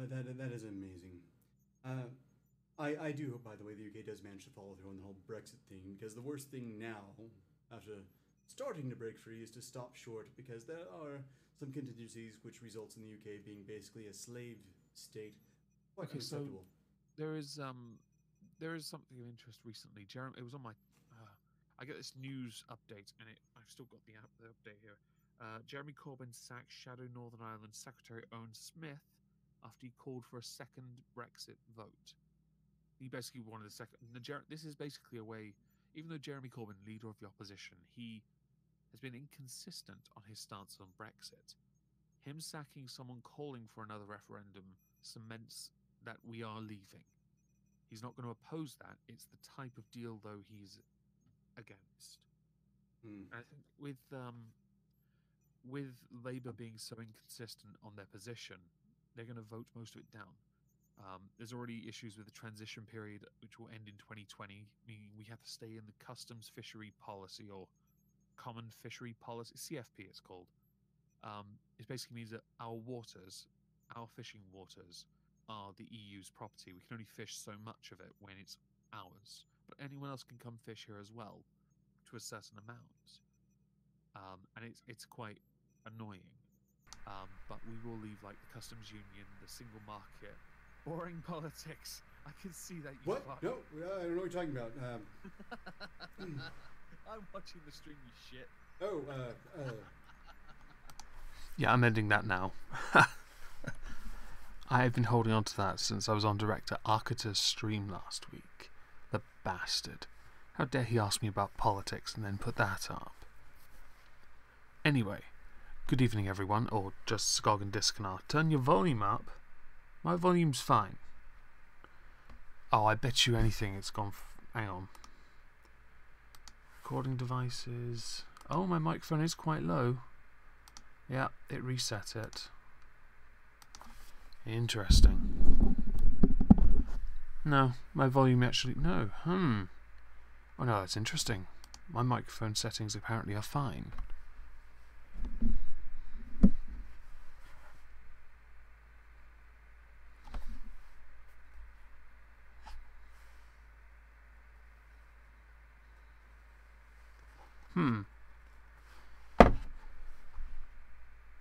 That is amazing. Uh, I do hope, by the way, the UK does manage to follow through on the whole Brexit thing, because the worst thing now, after starting to break free, is to stop short, because there are some contingencies which results in the UK being basically a slave state. Quite Okay, so unacceptable. there is something of interest recently. Jeremy, it was on my. I get this news update, and I've still got the update here. Jeremy Corbyn sacks Shadow Northern Ireland Secretary Owen Smith after he called for a second Brexit vote. He basically wanted a second. This is basically a way, even though Jeremy Corbyn, leader of the opposition, he has been inconsistent on his stance on Brexit. Him sacking someone calling for another referendum cements that we are leaving. He's not going to oppose that. It's the type of deal, though, he's against. Hmm. I think with Labour being so inconsistent on their position, they're going to vote most of it down. There's already issues with the transition period, which will end in 2020, meaning we have to stay in the customs fishery policy or common fishery policy, CFP it's called. It basically means that our waters, our fishing waters, are the EU's property. We can only fish so much of it when it's ours, but anyone else can come fish here as well, to a certain amount. And it's quite annoying. But we will leave like the customs union, the single market, boring politics. I can see that you. What? No, I don't know what you're talking about. I'm watching the stream, you shit. Oh, Yeah, I'm ending that now. I've been holding on to that since I was on director Arcata's stream last week. The bastard. How dare he ask me about politics and then put that up? Anyway, good evening everyone, or just Skog and Discanar. Turn your volume up. My volume's fine. Oh, I bet you anything it's gone... Hang on. Recording devices... Oh, my microphone is quite low. Yeah, it reset it. Interesting. No, my volume actually... No, Oh no, that's interesting. My microphone settings apparently are fine.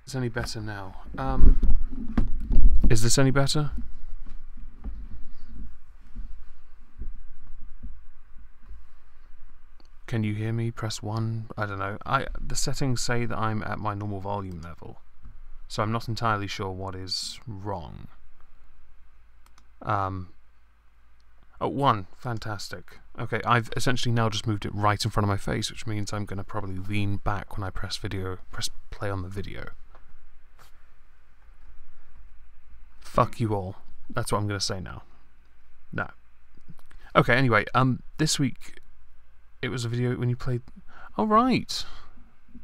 It's any better now. Is this any better? Can you hear me? Press 1. I don't know. The settings say that I'm at my normal volume level, so I'm not entirely sure what is wrong. Oh, 1. Fantastic. Okay, I've essentially now just moved it right in front of my face, which means I'm going to probably lean back when I press play on the video. Fuck you all. That's what I'm going to say now. No. Okay, anyway, this week it was a video when you played... Oh, right.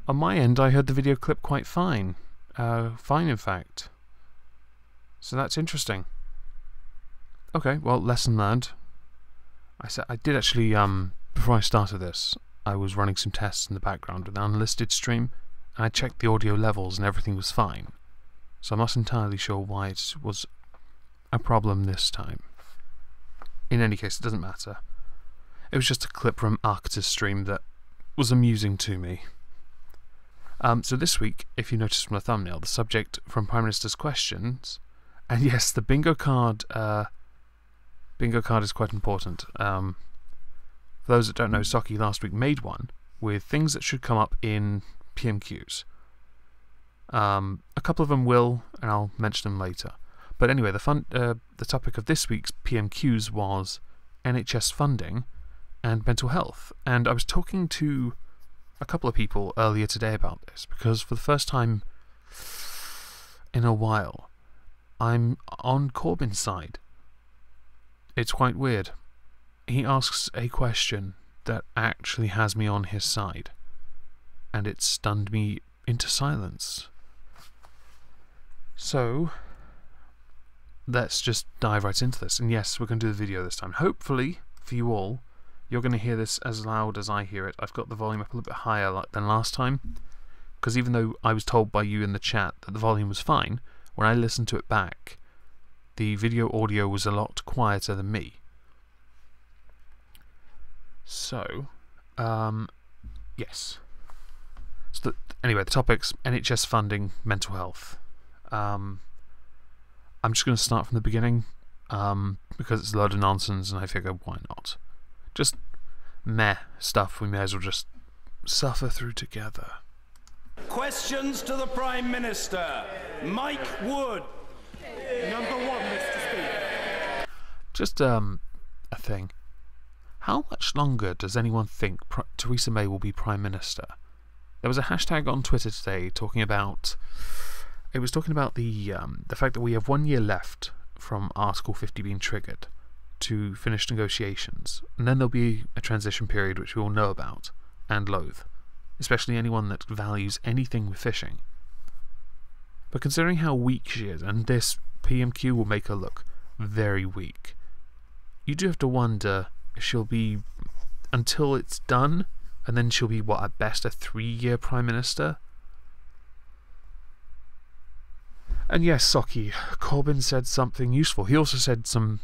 On my end, I heard the video clip quite fine. Fine, in fact. So that's interesting. Okay, well, lesson learned. I did actually, before I started this, I was running some tests in the background with an unlisted stream, and I checked the audio levels and everything was fine. So I'm not entirely sure why it was a problem this time. In any case, it doesn't matter. It was just a clip from Arcata's stream that was amusing to me. So this week, if you notice from the thumbnail, the subject from Prime Minister's questions, and yes, the bingo card is quite important. For those that don't know, Socky last week made one with things that should come up in PMQs. A couple of them will, and I'll mention them later. But anyway, the topic of this week's PMQs was NHS funding and mental health. And I was talking to a couple of people earlier today about this, because for the first time in a while, I'm on Corbyn's side. It's quite weird. He asks a question that actually has me on his side, and it stunned me into silence. So, let's just dive right into this. And yes, we're going to do the video this time. Hopefully, for you all, you're going to hear this as loud as I hear it. I've got the volume up a little bit higher than last time, because even though I was told by you in the chat that the volume was fine, when I listened to it back, the video audio was a lot quieter than me. So, yes. So anyway, the topics: NHS funding, mental health. I'm just going to start from the beginning, because it's a load of nonsense, and I figure why not? Just meh stuff we may as well just suffer through together. Questions to the Prime Minister. Mike Wood. Number 1, Mr. Speaker. Just a thing. How much longer does anyone think Theresa May will be Prime Minister? There was a hashtag on Twitter today talking about... It was talking about the fact that we have 1 year left from Article 50 being triggered to finish negotiations, and then there'll be a transition period which we all know about and loathe, especially anyone that values anything with fishing. But considering how weak she is, and this PMQ will make her look very weak, you do have to wonder if she'll be, until it's done, and then she'll be, what, at best a 3-year Prime Minister? And yes, Socky, Corbyn said something useful. He also said some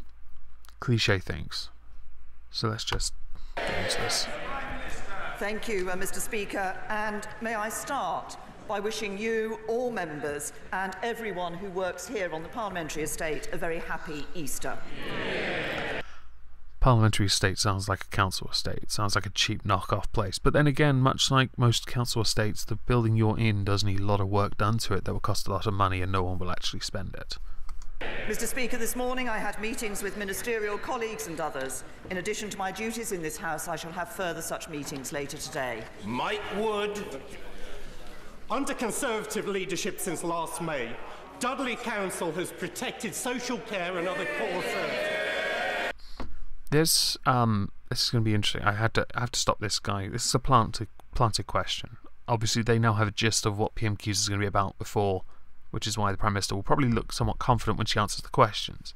cliche things. So let's just get into this. Thank you, Mr. Speaker, and may I start by wishing you, all members, and everyone who works here on the Parliamentary Estate a very happy Easter. Parliamentary estate sounds like a council estate. Sounds like a cheap knockoff place. But then again, much like most council estates, the building you're in does need a lot of work done to it that will cost a lot of money and no one will actually spend it. Mr. Speaker, this morning I had meetings with ministerial colleagues and others. In addition to my duties in this House, I shall have further such meetings later today. Mike Wood. Under Conservative leadership since last May, Dudley Council has protected social care and other core services. This is going to be interesting. I have to stop this guy. This is a planted question. Obviously, they now have a gist of what PMQs is going to be about before, which is why the Prime Minister will probably look somewhat confident when she answers the questions.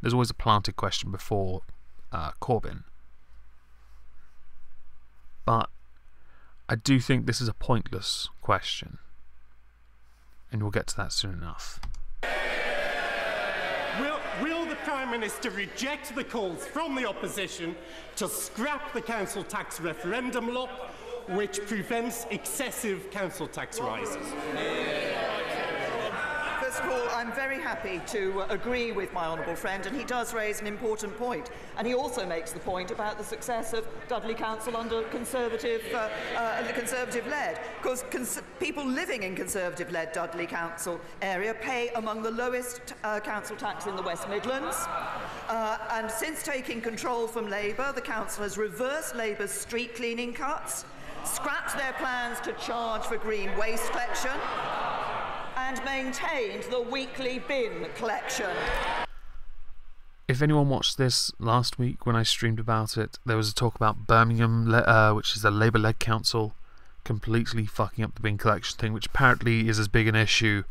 There's always a planted question before Corbyn. But I do think this is a pointless question. And we'll get to that soon enough. Will the Prime Minister reject the calls from the opposition to scrap the council tax referendum law, which prevents excessive council tax rises? First of all, I'm very happy to agree with my honourable friend, and he does raise an important point. And he also makes the point about the success of Dudley Council under Conservative-led, because people living in Conservative-led Dudley Council area pay among the lowest council tax in the West Midlands. And since taking control from Labour, the council has reversed Labour's street cleaning cuts, scrapped their plans to charge for green waste collection, and maintained the weekly bin collection. If anyone watched this last week when I streamed about it, there was a talk about Birmingham, which is a Labour-led council, completely fucking up the bin collection thing, which apparently is as big an issue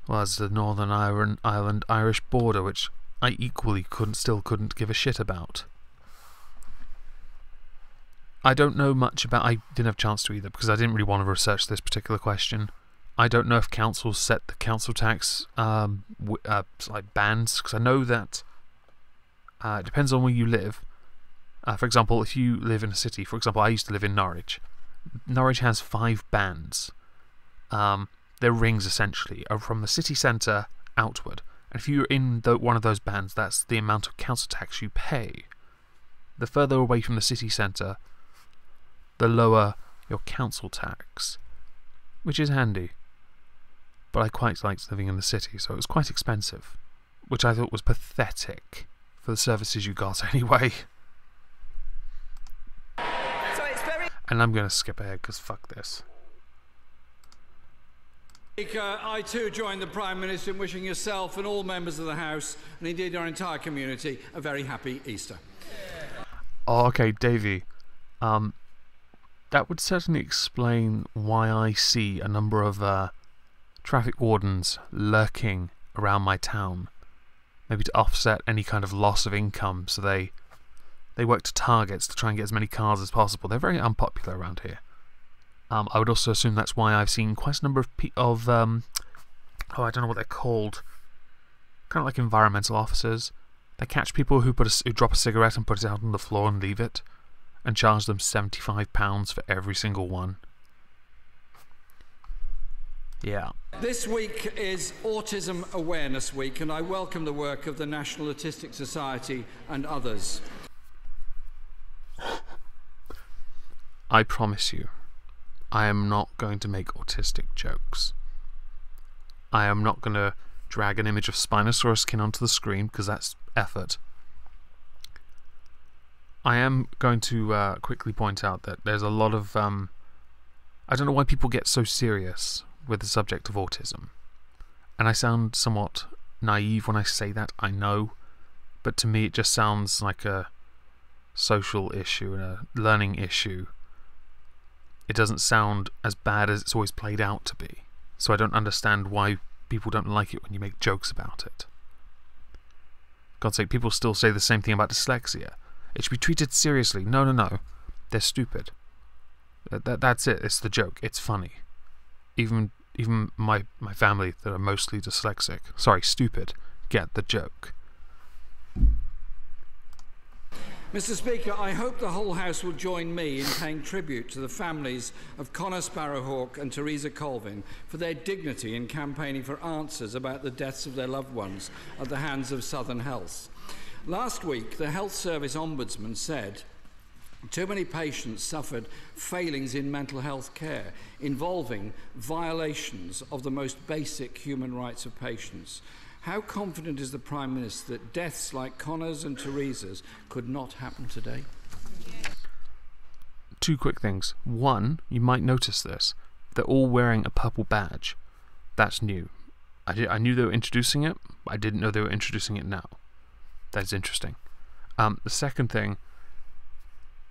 as the Northern Ireland-Irish border, which I equally couldn't give a shit about. I don't know much about... I didn't have a chance to either, because I didn't really want to research this particular question. I don't know if councils set the council tax like bands, because I know that it depends on where you live. For example, if you live in a city, for example, I used to live in Norwich. Norwich has 5 bands. They're rings, essentially, are from the city centre outward. And if you're in one of those bands, that's the amount of council tax you pay. The further away from the city centre, the lower your council tax, which is handy. But I quite liked living in the city, so it was quite expensive, which I thought was pathetic for the services you got anyway. So it's very... And I'm going to skip ahead because fuck this. I too join the Prime Minister in wishing yourself and all members of the House, and indeed our entire community, a very happy Easter. Oh, okay, Davey. That would certainly explain why I see a number of traffic wardens lurking around my town, maybe to offset any kind of loss of income, so they work to targets to try and get as many cars as possible. They're very unpopular around here. I would also assume that's why I've seen quite a number of oh, I don't know what they're called. kind of like environmental officers. They catch people who drop a cigarette and put it out on the floor and leave it, and charge them £75 for every single one. Yeah. This week is Autism Awareness Week, and I welcome the work of the National Autistic Society and others. I promise you, I am not going to make autistic jokes. I am not going to drag an image of Spinosaurus-Kin onto the screen, because that's effort. I am going to quickly point out that there's a lot of... I don't know why people get so serious with the subject of autism. And I sound somewhat naive when I say that, I know. But to me it just sounds like a social issue and a learning issue. It doesn't sound as bad as it's always played out to be. So I don't understand why people don't like it when you make jokes about it. God's sake, people still say the same thing about dyslexia. It should be treated seriously. No, no, no. They're stupid. That's it. It's the joke. It's funny. Even my family that are mostly dyslexic, sorry, stupid, get the joke. Mr. Speaker, I hope the whole House will join me in paying tribute to the families of Connor Sparrowhawk and Teresa Colvin for their dignity in campaigning for answers about the deaths of their loved ones at the hands of Southern Health. Last week, the Health Service Ombudsman said too many patients suffered failings in mental health care involving violations of the most basic human rights of patients. How confident is the Prime Minister that deaths like Connor's and Teresa's could not happen today? Two quick things. One, you might notice this. They're all wearing a purple badge. That's new. I knew they were introducing it, but I didn't know they were introducing it now. That's interesting. The second thing,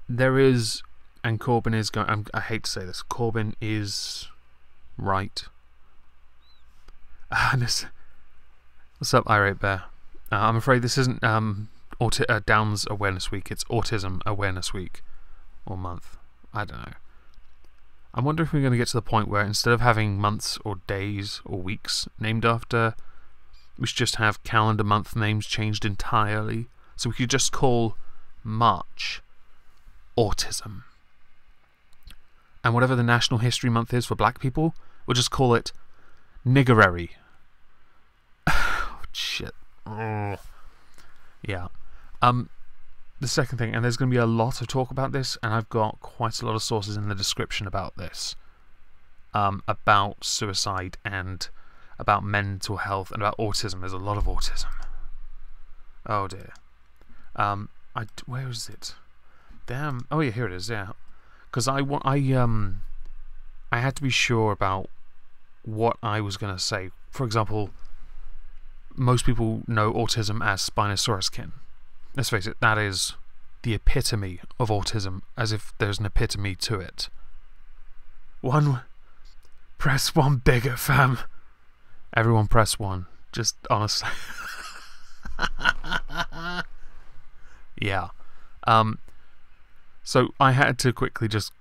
there is, and Corbyn is going, I hate to say this, Corbyn is right. What's up, Irate Bear? I'm afraid this isn't Downs Awareness Week, it's Autism Awareness Week. Or month. I don't know. I wonder if we're going to get to the point where instead of having months or days or weeks named after, we should just have calendar month names changed entirely. So we could just call March Autism. And whatever the National History Month is for black people, we'll just call it Niggerary. Shit. Oh. Yeah. The second thing, and there's going to be a lot of talk about this, and I've got quite a lot of sources in the description about this, about suicide and about mental health and about autism. There's a lot of autism. Oh dear. Where is it? Damn. Oh yeah, here it is. Yeah, because I had to be sure about what I was going to say. For example, most people know autism as Spinosaurus-Kin. Let's face it, that is the epitome of autism, as if there's an epitome to it. Press one bigger, fam. Everyone press one. Just honestly. Yeah. So I had to quickly just,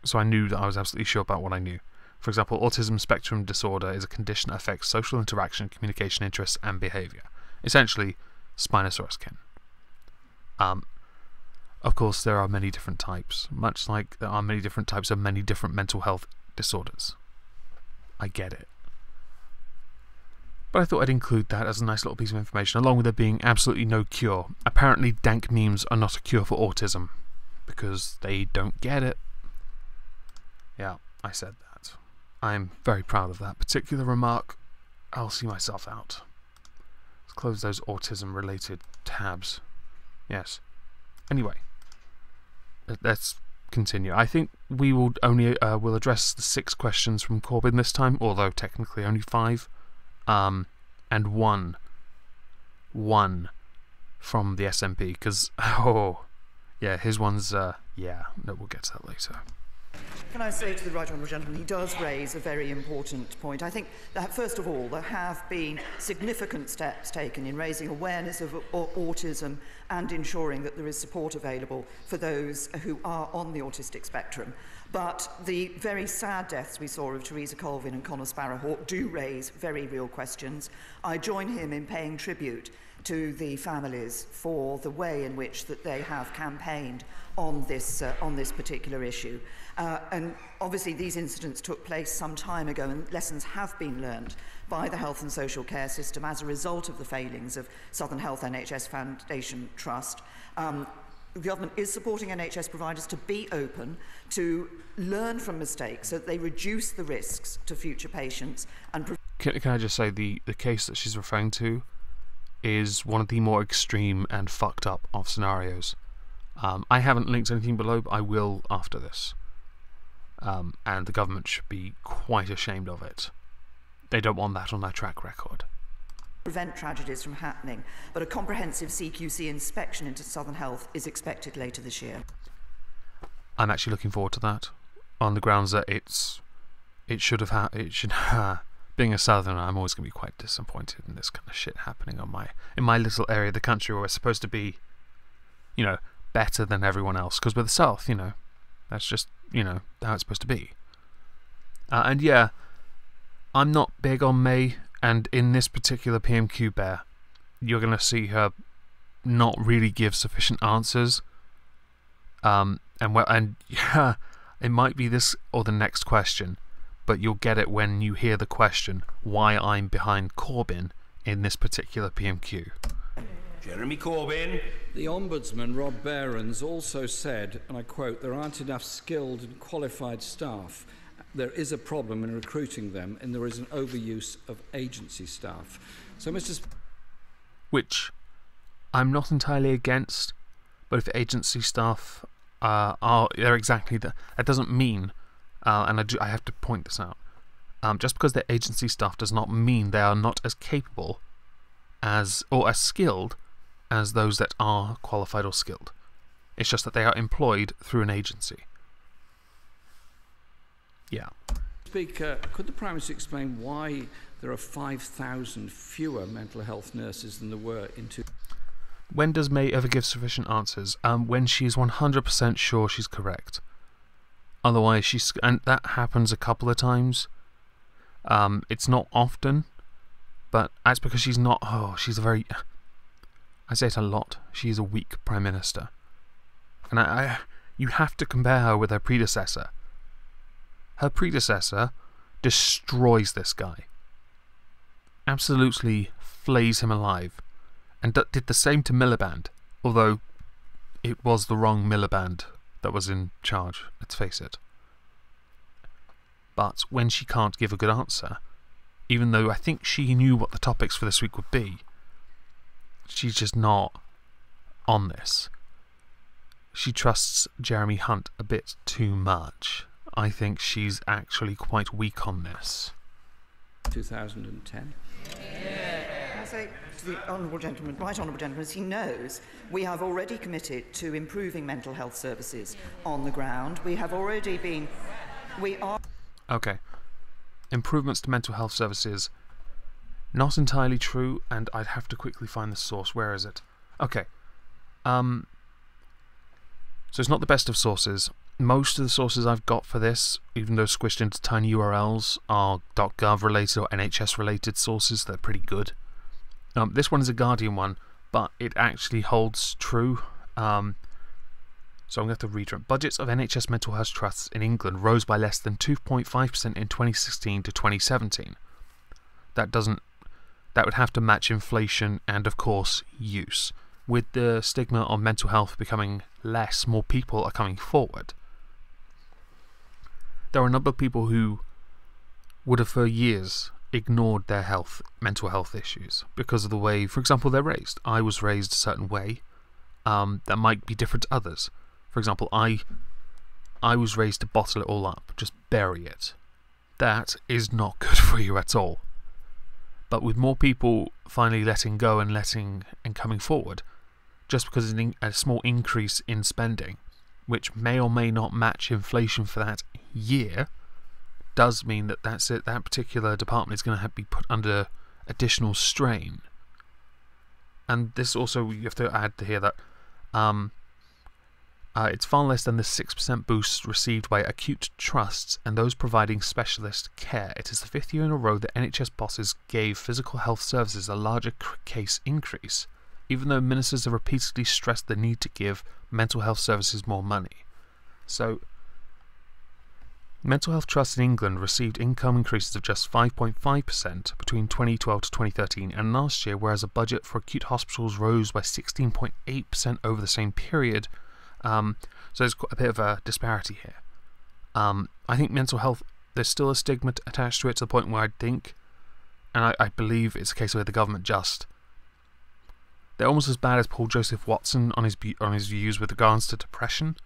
so I knew that I was absolutely sure about what I knew. For example, autism spectrum disorder is a condition that affects social interaction, communication, interests, and behaviour. Essentially, Spinosaurus-Kin. Of course, there are many different types, much like there are many different types of many different mental health disorders. I get it. But I thought I'd include that as a nice little piece of information, along with there being absolutely no cure. Apparently, dank memes are not a cure for autism, because they don't get it. Yeah, I said that. I'm very proud of that particular remark. I'll see myself out. Let's close those autism-related tabs. Yes. Anyway, let's continue. I think we will only will address the 6 questions from Corbyn this time, although technically only 5, and one from the SNP, because yeah, his one's yeah. No, we'll get to that later. Can I say to the right honourable gentleman, he does raise a very important point. I think that, first of all, there have been significant steps taken in raising awareness of autism and ensuring that there is support available for those who are on the autistic spectrum. But the very sad deaths we saw of Teresa Colvin and Connor Sparrowhawk do raise very real questions. I join him in paying tribute to the families for the way in which that they have campaigned on this particular issue. And obviously these incidents took place some time ago, and lessons have been learned by the health and social care system as a result of the failings of Southern Health NHS Foundation Trust. The government is supporting NHS providers to be open, to learn from mistakes so that they reduce the risks to future patients. And can I just say the case that she's referring to is one of the more extreme and fucked up of scenarios. I haven't linked anything below, but I will after this. And the government should be quite ashamed of it. They don't want that on their track record. Prevent tragedies from happening, but a comprehensive CQC inspection into Southern Health is expected later this year. I'm actually looking forward to that, on the grounds that it should. Being a Southerner, I'm always going to be quite disappointed in this kind of shit happening in my little area of the country where we're supposed to be, you know, better than everyone else. Because we're the South, you know, that's just, you know, how it's supposed to be. And yeah, I'm not big on May, and in this particular PMQ bear, you're going to see her not really give sufficient answers. And yeah, it might be this or the next question, but you'll get it when you hear the question why I'm behind Corbyn in this particular PMQ. Jeremy Corbyn. The Ombudsman, Rob Behrens, also said, and I quote, "There aren't enough skilled and qualified staff. There is a problem in recruiting them, and there is an overuse of agency staff." So, which I'm not entirely against, but if agency staff they're exactly that doesn't mean, and I have to point this out, just because they're agency staff does not mean they are not as capable as or as skilled as those that are qualified or skilled. It's just that they are employed through an agency. Yeah. Speaker, could the Prime Minister explain why there are 5,000 fewer mental health nurses than there were in When does May ever give sufficient answers? When she is 100% sure she's correct. Otherwise, and that happens a couple of times. It's not often, but that's because she's not. Oh, she's a very. I say it a lot. She's a weak Prime Minister, and you have to compare her with her predecessor. Her predecessor destroys this guy. Absolutely flays him alive. And did the same to Miliband. Although it was the wrong Miliband that was in charge, let's face it. But when she can't give a good answer, even though I think she knew what the topics for this week would be, she's just not on this. She trusts Jeremy Hunt a bit too much. I think she's actually quite weak on this. 2010. I say to the honourable gentleman, right honourable gentleman, as he knows, we have already committed to improving mental health services on the ground. We have already been. Okay. Improvements to mental health services. Not entirely true, and I'd have to quickly find the source. Where is it? Okay. So it's not the best of sources. Most of the sources I've got for this, even though squished into tiny URLs, are .gov related or NHS related sources. They're pretty good. This one is a Guardian one, but it actually holds true. So I'm going to have to read it. Budgets of NHS mental health trusts in England rose by less than 2.5% in 2016 to 2017. That would have to match inflation and, of course, use. With the stigma on mental health becoming less, more people are coming forward. There are a number of people who would have for years ignored their mental health issues because of the way, for example, they're raised. I was raised a certain way that might be different to others. For example, I was raised to bottle it all up, just bury it. That is not good for you at all. But with more people finally letting go and coming forward, just because of a small increase in spending, which may or may not match inflation for that year, does mean that that particular department is going to be put under additional strain. And this also, you have to add to here that it's far less than the 6% boost received by acute trusts and those providing specialist care. It is the 5th year in a row that NHS bosses gave physical health services a larger case increase, even though ministers have repeatedly stressed the need to give mental health services more money. So, mental health trusts in England received income increases of just 5.5% between 2012 to 2013 and last year, whereas a budget for acute hospitals rose by 16.8% over the same period. So there's quite a bit of a disparity here. I think mental health, there's still a stigma attached to it, to the point where I think, and I believe it's a case where the government they're almost as bad as Paul Joseph Watson on his views with regards to depression.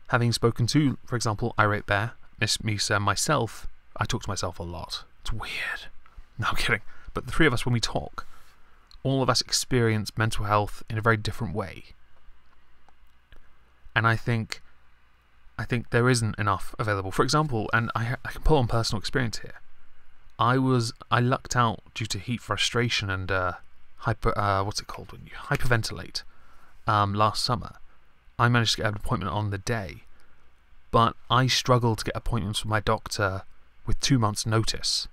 Having spoken to, for example, Irate Bear, Miss Misa, myself, I talk to myself a lot. It's weird. No, I'm kidding. But the three of us, when we talk, all of us experience mental health in a very different way. And I think there isn't enough available. For example, and I can pull on personal experience here. I lucked out due to heat frustration and what's it called when you hyperventilate last summer. I managed to get an appointment on the day, but I struggled to get appointments with my doctor with 2 months' notice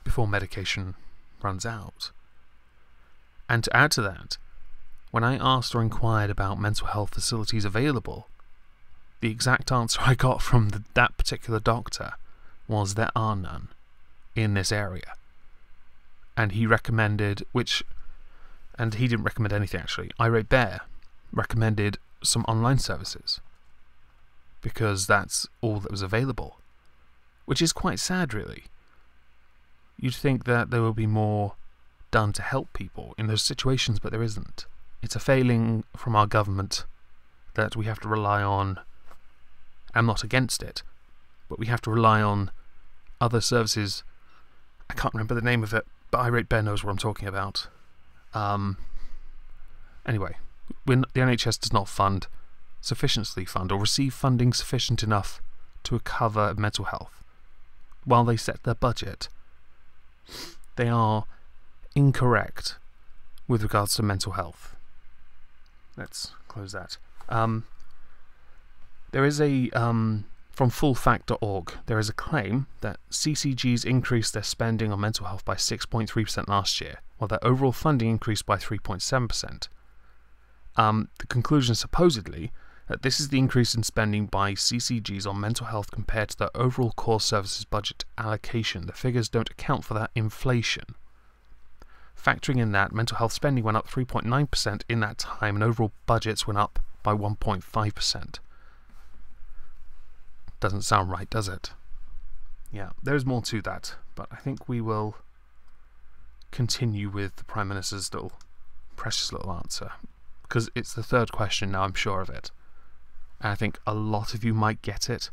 before medication runs out. And to add to that, when I asked or inquired about mental health facilities available, the exact answer I got from that particular doctor was there are none in this area. And he recommended, and he didn't recommend anything actually, Irate Bear recommended some online services because that's all that was available, which is quite sad really. You'd think that there will be more done to help people in those situations, but there isn't. It's a failing from our government that we have to rely on. I'm not against it, but we have to rely on other services. I can't remember the name of it, but Irate Bear knows what I'm talking about. Anyway, when the NHS does not sufficiently fund or receive funding sufficient enough to cover mental health, while they set their budget, they are incorrect with regards to mental health. Let's close that. There is from fullfact.org, there is a claim that CCGs increased their spending on mental health by 6.3% last year, while their overall funding increased by 3.7%. The conclusion is supposedly that this is the increase in spending by CCGs on mental health compared to their overall core services budget allocation. The figures don't account for that inflation. Factoring in that, mental health spending went up 3.9% in that time, and overall budgets went up by 1.5%. Doesn't sound right, does it? Yeah, there's more to that, but I think we will continue with the Prime Minister's precious little answer, because it's the third question now, I'm sure of it. And I think a lot of you might get it.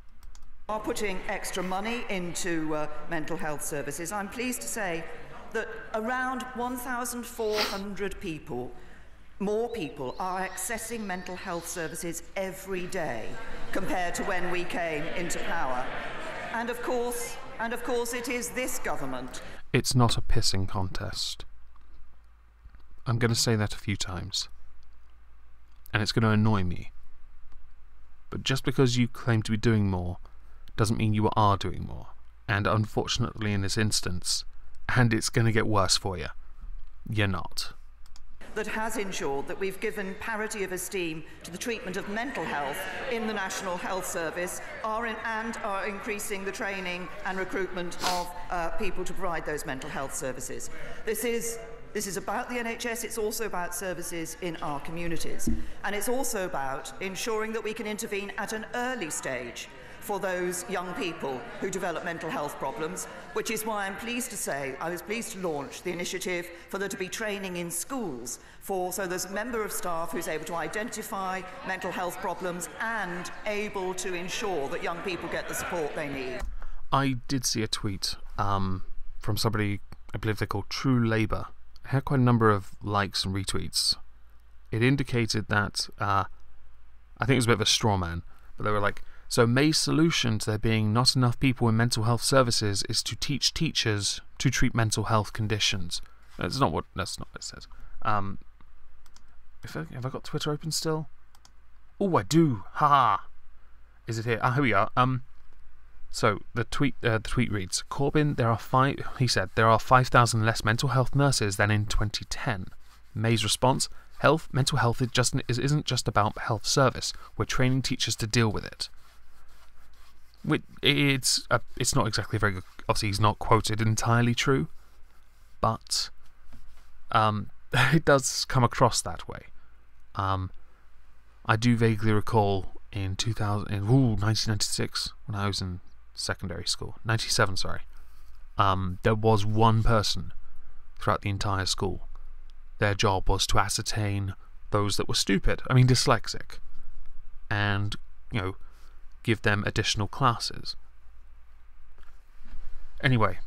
Are putting extra money into mental health services. I'm pleased to say that around 1,400 more people are accessing mental health services every day compared to when we came into power. And of course it is this government. It's not a pissing contest. I'm going to say that a few times. And it's going to annoy me. But just because you claim to be doing more doesn't mean you are doing more. And unfortunately in this instance, and it's going to get worse for you, you're not. That has ensured that we've given parity of esteem to the treatment of mental health in the National Health Service, and are increasing the training and recruitment of people to provide those mental health services. This is about the NHS, it's also about services in our communities. And it's also about ensuring that we can intervene at an early stage for those young people who develop mental health problems, which is why I'm pleased to say I was pleased to launch the initiative for there to be training in schools so there's a member of staff who's able to identify mental health problems and able to ensure that young people get the support they need. I did see a tweet from somebody, I believe they're called True Labour. It had quite a number of likes and retweets. It indicated that I think it was a bit of a straw man, but they were like, so May's solution to there being not enough people in mental health services is to teach teachers to treat mental health conditions. That's not what it says. Have I got Twitter open still? Oh, I do. Ha! Is it here? Ah, here we are. So the tweet reads: Corbyn, he said there are 5,000 less mental health nurses than in 2010. May's response: mental health isn't just about health service. We're training teachers to deal with it. It's not exactly very good. Obviously, he's not quoted entirely true, but it does come across that way. I do vaguely recall in 1996, when I was in secondary school, 97, sorry, there was one person throughout the entire school. Their job was to ascertain those that were stupid, dyslexic, and, give them additional classes. Anyway,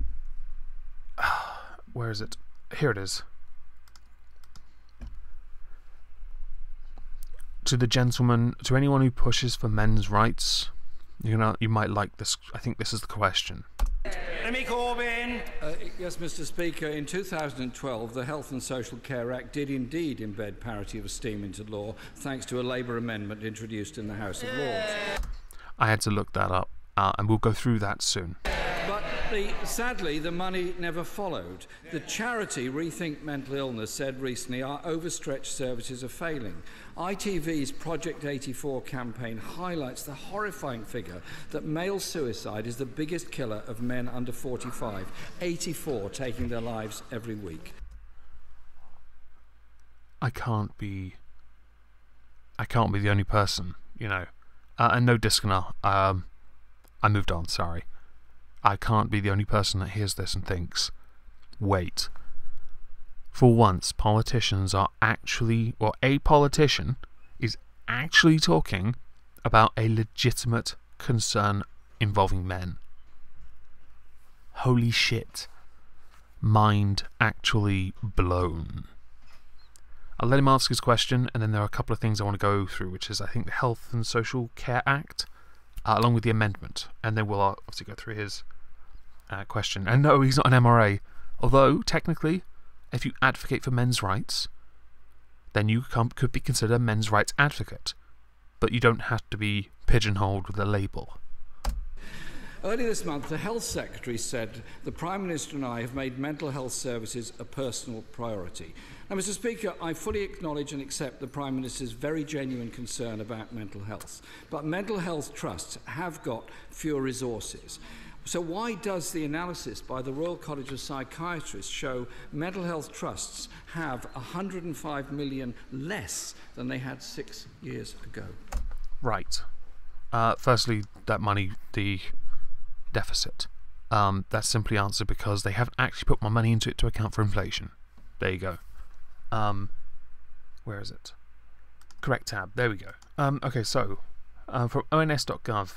where is it? Here it is. To the gentleman, to anyone who pushes for men's rights, you might like this. I think this is the question. Jeremy Corbyn. Yes, Mr. Speaker. In 2012, the Health and Social Care Act did indeed embed parity of esteem into law, thanks to a Labour amendment introduced in the House of Lords. I had to look that up, and we'll go through that soon. But sadly, the money never followed. The charity Rethink Mental Illness said recently our overstretched services are failing. ITV's Project 84 campaign highlights the horrifying figure that male suicide is the biggest killer of men under 45, 84 taking their lives every week. I can't be the only person, and no disconnect. I moved on, sorry. I can't be the only person that hears this and thinks, wait. For once, politicians are actually, or a politician is actually talking about a legitimate concern involving men. Holy shit. Mind actually blown. I'll let him ask his question, and then there are a couple of things I want to go through, which is, I think, the Health and Social Care Act, along with the amendment, and then we'll obviously go through his question. And no, he's not an MRA, although, technically, if you advocate for men's rights, then you could be considered a men's rights advocate, but you don't have to be pigeonholed with a label. Earlier this month, the Health Secretary said the Prime Minister and I have made mental health services a personal priority. Now, Mr. Speaker, I fully acknowledge and accept the Prime Minister's very genuine concern about mental health, but mental health trusts have got fewer resources. So why does the analysis by the Royal College of Psychiatrists show mental health trusts have 105 million less than they had 6 years ago? Right. Firstly, that money, the deficit. That's simply answered because they haven't actually put more money into it to account for inflation. There you go. Where is it? Correct tab. There we go. Okay, so from ons.gov.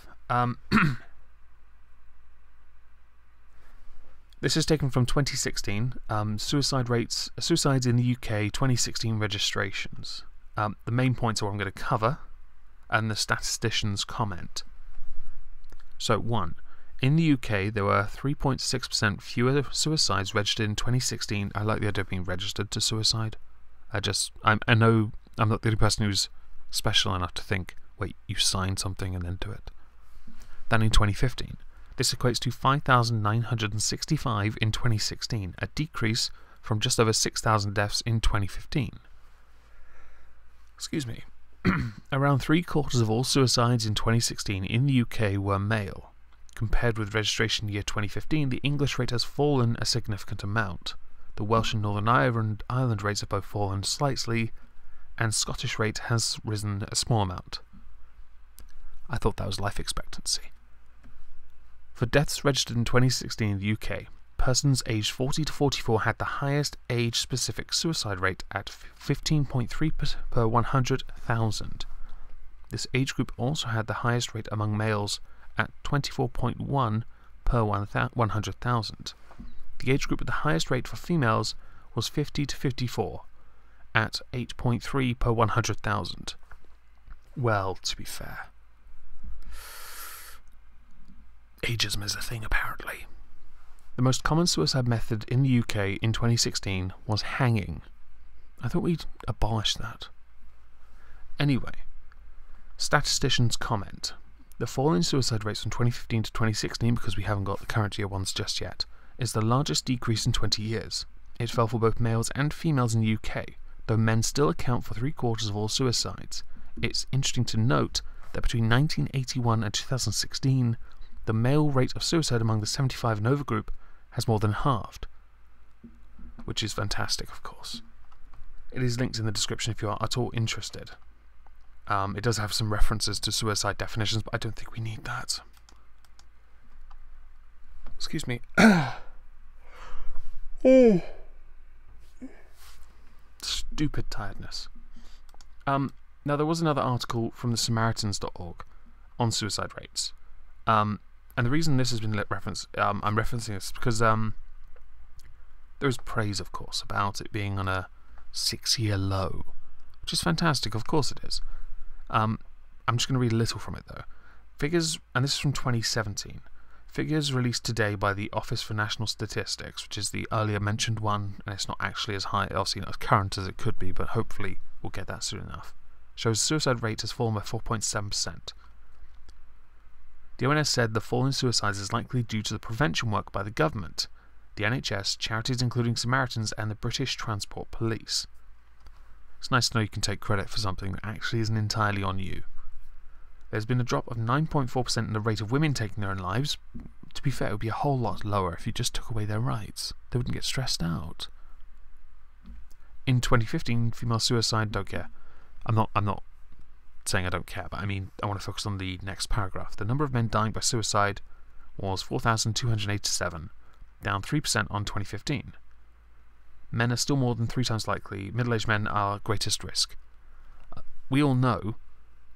This is taken from 2016. Suicides in the UK 2016 registrations. The main points are what I'm going to cover, and the statistician's comment. So 1. In the UK, there were 3.6% fewer suicides registered in 2016. I like the idea of being registered to suicide. I know I'm not the only person who's special enough to think, wait, you signed something and then do it. Than in 2015. This equates to 5,965 in 2016, a decrease from just over 6,000 deaths in 2015. Excuse me. Around 3/4 of all suicides in 2016 in the UK were male. Compared with registration year 2015, the English rate has fallen a significant amount. The Welsh and Northern Ireland rates have both fallen slightly, and Scottish rate has risen a small amount. I thought that was life expectancy. For deaths registered in 2016 in the UK, persons aged 40 to 44 had the highest age-specific suicide rate at 15.3 per 100,000. This age group also had the highest rate among males at 24.1 per 100,000. The age group with the highest rate for females was 50 to 54 at 8.3 per 100,000. Well, to be fair, ageism is a thing apparently. The most common suicide method in the UK in 2016 was hanging. I thought we'd abolish that. Anyway, statisticians comment. The fall in suicide rates from 2015 to 2016, because we haven't got the current year ones just yet, is the largest decrease in 20 years. It fell for both males and females in the UK, though men still account for 3/4 of all suicides. It's interesting to note that between 1981 and 2016, the male rate of suicide among the 75 and over group has more than halved, which is fantastic, of course. It is linked in the description if you are at all interested. It does have some references to suicide definitions, but I don't think we need that. Excuse me. Stupid tiredness. Now, there was another article from the Samaritans.org on suicide rates. And the reason this has been referenced, I'm referencing this because there is praise, of course, about it being on a 6-year low, which is fantastic. Of course it is. I'm just going to read a little from it, though. Figures, and this is from 2017, figures released today by the Office for National Statistics, which is the earlier mentioned one, and it's not actually as high, obviously not as current as it could be, but hopefully we'll get that soon enough, shows suicide rate has fallen by 4.7%. The ONS said the fall in suicides is likely due to the prevention work by the government, the NHS, charities including Samaritans, and the British Transport Police. It's nice to know you can take credit for something that actually isn't entirely on you. There's been a drop of 9.4% in the rate of women taking their own lives. To be fair, it would be a whole lot lower if you just took away their rights. They wouldn't get stressed out. In 2015, female suicide, don't care. I'm not saying I don't care, but I mean, I want to focus on the next paragraph. The number of men dying by suicide was 4,287, down 3% on 2015. Men are still more than 3 times likely. Middle-aged men are greatest risk. We all know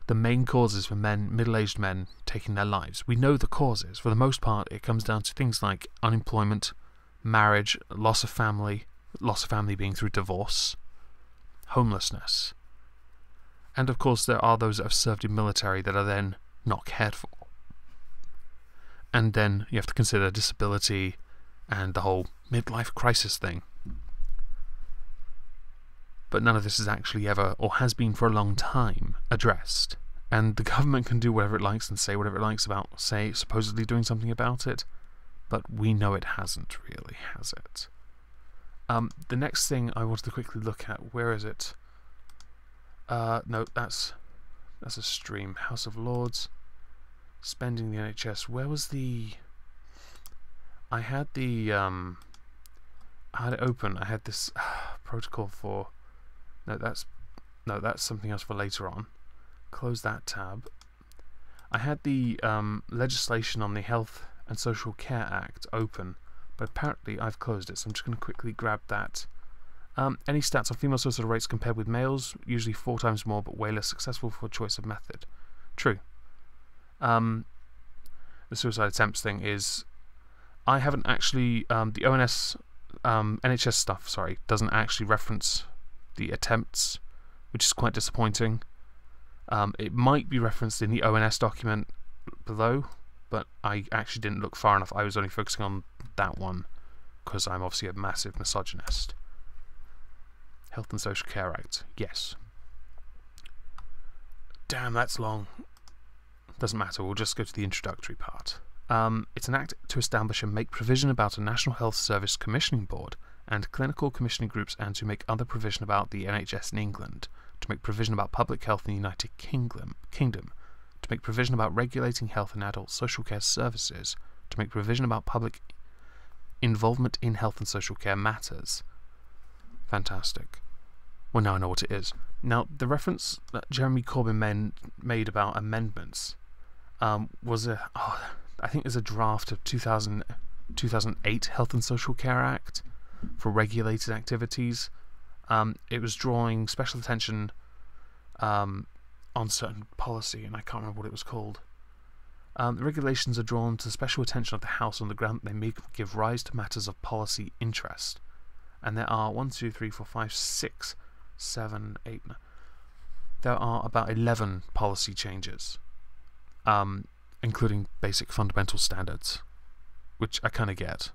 the main causes for middle-aged men taking their lives. We know the causes. For the most part, it comes down to things like unemployment, marriage, loss of family being through divorce, homelessness. And of course, there are those that have served in military that are then not cared for. And then you have to consider disability and the whole midlife crisis thing. But none of this is actually ever, or has been for a long time, addressed. And the government can do whatever it likes and say whatever it likes about, say, supposedly doing something about it. But we know it hasn't really, has it? The next thing I wanted to quickly look at, where is it? No, that's a stream. House of Lords. Spending the NHS. Where was the... I had it open. I had this protocol for... No, that's something else for later on. Close that tab. I had the legislation on the Health and Social Care Act open, but apparently I've closed it, so I'm just going to quickly grab that. Any stats on female suicide rates compared with males? Usually 4 times more, but way less successful for choice of method. True. The suicide attempts thing is... I haven't actually... the ONS... NHS stuff, sorry, doesn't actually reference the attempts, which is quite disappointing. It might be referenced in the ONS document below, but I actually didn't look far enough. I was only focusing on that one because I'm obviously a massive misogynist. Health and Social Care Act, yes. Damn, that's long. Doesn't matter, we'll just go to the introductory part. It's an act to establish and make provision about a National Health Service Commissioning Board and clinical commissioning groups, and to make other provision about the NHS in England, to make provision about public health in the United Kingdom, to make provision about regulating health and adult social care services, to make provision about public involvement in health and social care matters. Fantastic. Well, now I know what it is. Now, the reference that Jeremy Corbyn made about amendments was I think there's a draft of 2008 Health and Social Care Act for regulated activities. It was drawing special attention on certain policy, and I can't remember what it was called. The regulations are drawn to the special attention of the House on the ground that they may give rise to matters of policy interest. And there are 1, 2, 3, 4, 5, 6, 7, 8, there are about 11 policy changes, including basic fundamental standards, which I kind of get.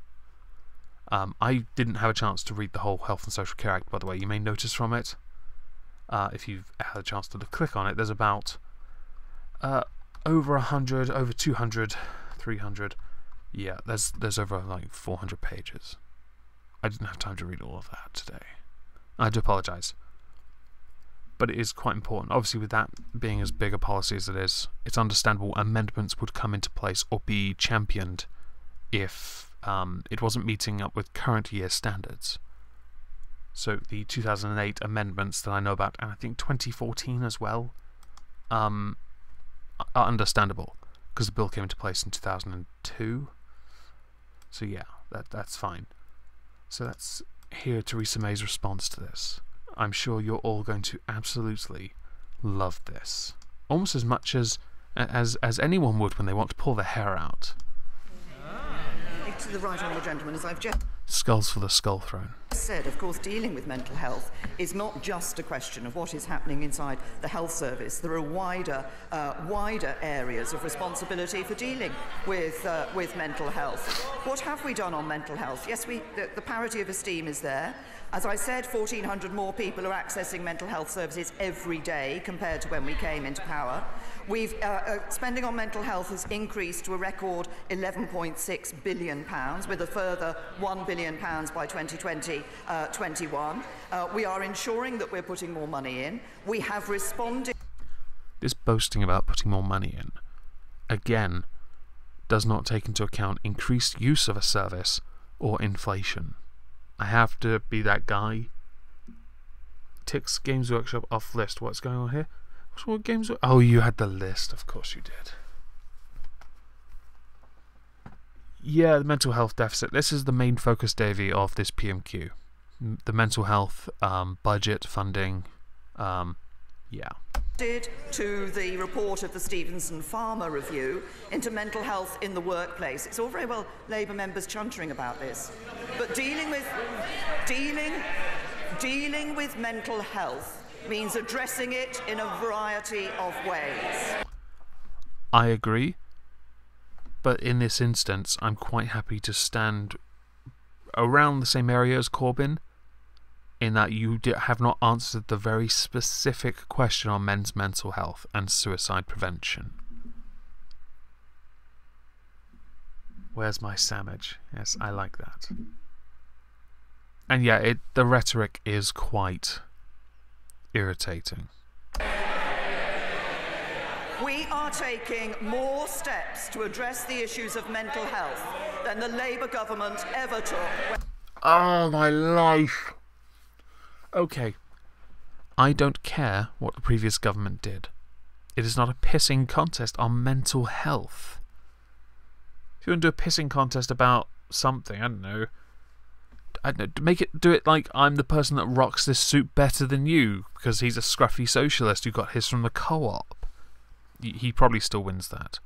I didn't have a chance to read the whole Health and Social Care Act, by the way. You may notice from it, if you've had a chance to click on it, there's about over 100, over 200, 300. Yeah, there's over like 400 pages. I didn't have time to read all of that today. I do apologise. But it is quite important. Obviously, with that being as big a policy as it is, it's understandable amendments would come into place or be championed if it wasn't meeting up with current year standards. So the 2008 amendments that I know about, and I think 2014 as well, are understandable because the bill came into place in 2002. So yeah, that's fine. So let's hear Theresa May's response to this. I'm sure you're all going to absolutely love this, almost as much as anyone would when they want to pull their hair out. To the right honourable gentleman, as I've just Skulls for the Skull Throne. said, of course, dealing with mental health is not just a question of what is happening inside the health service. There are wider areas of responsibility for dealing with mental health. What have we done on mental health? Yes, the parity of esteem is there. As I said, 1,400 more people are accessing mental health services every day compared to when we came into power. We've spending on mental health has increased to a record £11.6 billion, with a further £1 billion by 2021. We are ensuring that we're putting more money in. We have responded. This boasting about putting more money in, again, does not take into account increased use of a service or inflation. I have to be that guy. Ticks Games Workshop off list. What's going on here? What games? Oh, you had the list. Of course you did. Yeah, the mental health deficit. This is the main focus, Davey, of this PMQ. The mental health budget funding. Yeah. To the report of the Stevenson Farmer Review into mental health in the workplace. It's all very well Labour members chuntering about this, but dealing with mental health means addressing it in a variety of ways. I agree, but in this instance, I'm quite happy to stand around the same area as Corbyn, in that you have not answered the very specific question on men's mental health and suicide prevention. Where's my sandwich? Yes, I like that. And yeah, the rhetoric is quite irritating. We are taking more steps to address the issues of mental health than the Labour government ever took. Oh, my life. Okay, I don't care what the previous government did. It is not a pissing contest on mental health. If you want to do a pissing contest about something, I don't know, do it like I'm the person that rocks this suit better than you because he's a scruffy socialist who got his from the co-op. He probably still wins that.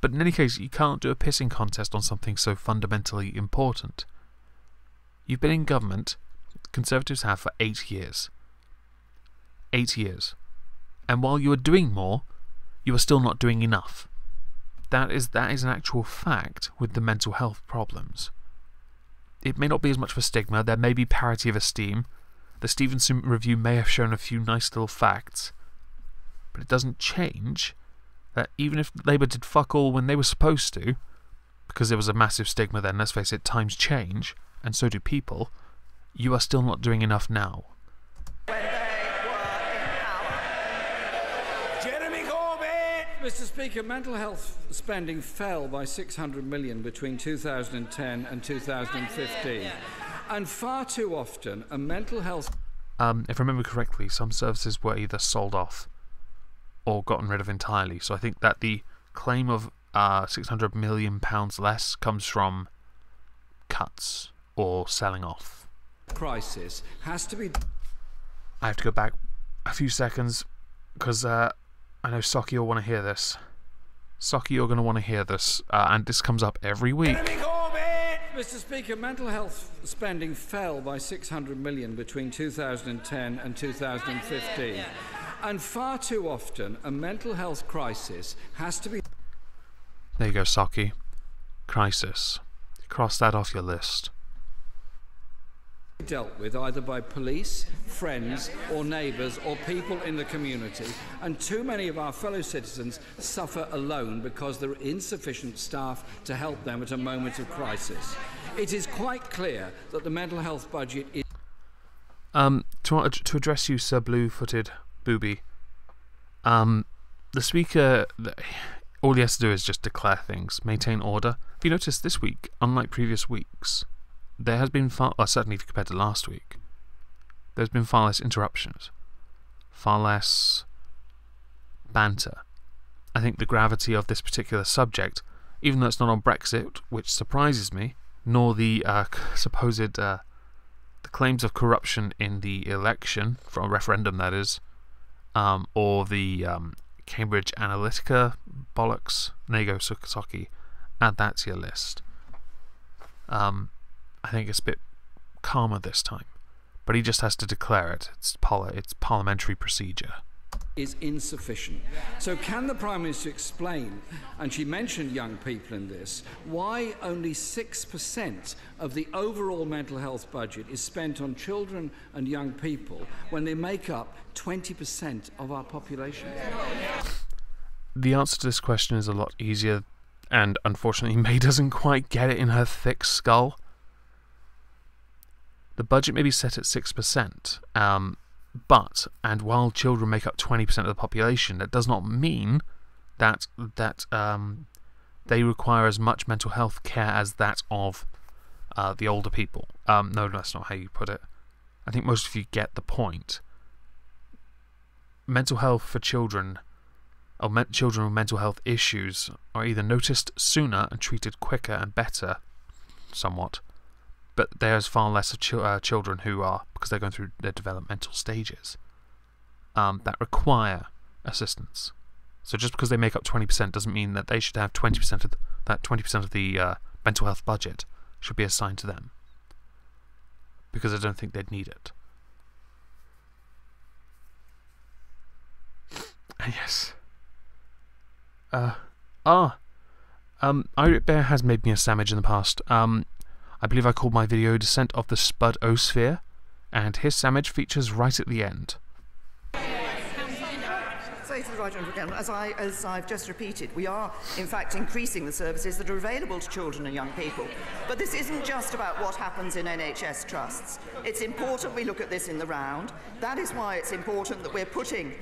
But in any case, you can't do a pissing contest on something so fundamentally important. You've been in government, Conservatives have, for 8 years. 8 years. And while you are doing more, you are still not doing enough. That is an actual fact with the mental health problems. It may not be as much of a stigma, there may be parity of esteem. The Stevenson Review may have shown a few nice little facts, but it doesn't change that even if Labour did fuck all when they were supposed to, because there was a massive stigma then, let's face it, times change, and so do people, you are still not doing enough now. When they were in power. Jeremy Corbyn! Mr. Speaker, mental health spending fell by £600 million between 2010 and 2015. And far too often, a mental health... If I remember correctly, some services were either sold off or gotten rid of entirely. So I think that the claim of £600 million less comes from cuts or selling off. crisis has to be... I have to go back a few seconds because I know Socky will want to hear this. Socky, you're going to want to hear this, and this comes up every week. Mr. Speaker, mental health spending fell by £600 million between 2010 and 2015. And far too often, a mental health crisis has to be... There you go, Saki. Crisis. Cross that off your list. dealt with either by police, friends or neighbours or people in the community, and too many of our fellow citizens suffer alone because there are insufficient staff to help them at a moment of crisis. It is quite clear that the mental health budget is... To address you, Sir Blue-Footed Booby, the Speaker, all he has to do is just declare things, maintain order. If you notice this week, unlike previous weeks, there has been far, well, certainly if you compare to last week, there's been far less interruptions, far less banter. I think the gravity of this particular subject, even though it's not on Brexit, which surprises me, nor the supposed the claims of corruption in the election, for a referendum that is, or the Cambridge Analytica bollocks. There you go, Sukasaki. Add that to your list. I think it's a bit calmer this time, but he just has to declare it. It's parliamentary procedure. Is insufficient. So can the Prime Minister explain, and she mentioned young people in this, why only 6% of the overall mental health budget is spent on children and young people when they make up 20% of our population? The answer to this question is a lot easier, and unfortunately May doesn't quite get it in her thick skull. The budget may be set at 6%, but, and while children make up 20% of the population, that does not mean that they require as much mental health care as that of the older people. No, that's not how you put it. I think most of you get the point. Mental health for children, or children with mental health issues, are either noticed sooner and treated quicker and better, somewhat, but there's far less of children who are, because they're going through their developmental stages, that require assistance. So just because they make up 20% doesn't mean that they should have 20% of that 20% of the mental health budget should be assigned to them, because I don't think they'd need it. Yes. Irate Bear has made me a sandwich in the past. I believe I called my video Descent of the Spud Osphere, and his sandwich features right at the end. Say to the right again, as I've just repeated, we are in fact increasing the services that are available to children and young people. But this isn't just about what happens in NHS trusts. It's important we look at this in the round. That is why it's important that we're putting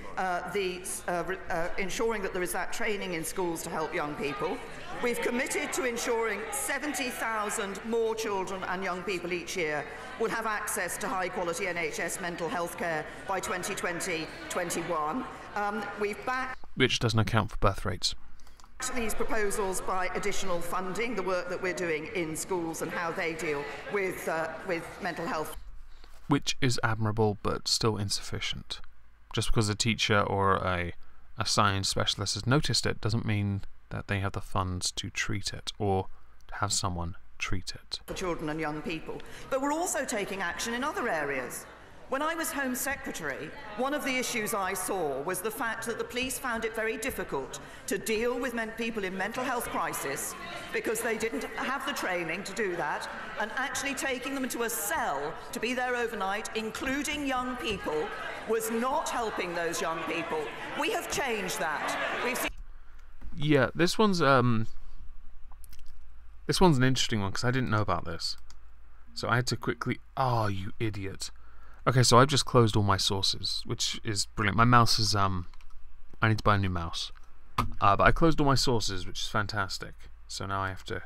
ensuring that there is that training in schools to help young people. We've committed to ensuring 70,000 more children and young people each year will have access to high-quality NHS mental health care by 2020-21. We've backed... Which doesn't account for birth rates. These proposals by additional funding, the work that we're doing in schools and how they deal with mental health. Which is admirable, but still insufficient. Just because a teacher or a science specialist has noticed it doesn't mean that they have the funds to treat it, or to have someone treat it. For children and young people. But we're also taking action in other areas. When I was Home Secretary, one of the issues I saw was the fact that the police found it very difficult to deal with people in mental health crisis because they didn't have the training to do that, and actually taking them into a cell to be there overnight, including young people, was not helping those young people. We have changed that. We've seen... Yeah, this one's an interesting one because I didn't know about this, so I had to quickly... Oh, you idiot. Okay, so I've just closed all my sources, which is brilliant. My mouse is I need to buy a new mouse, but I closed all my sources, which is fantastic. So now I have to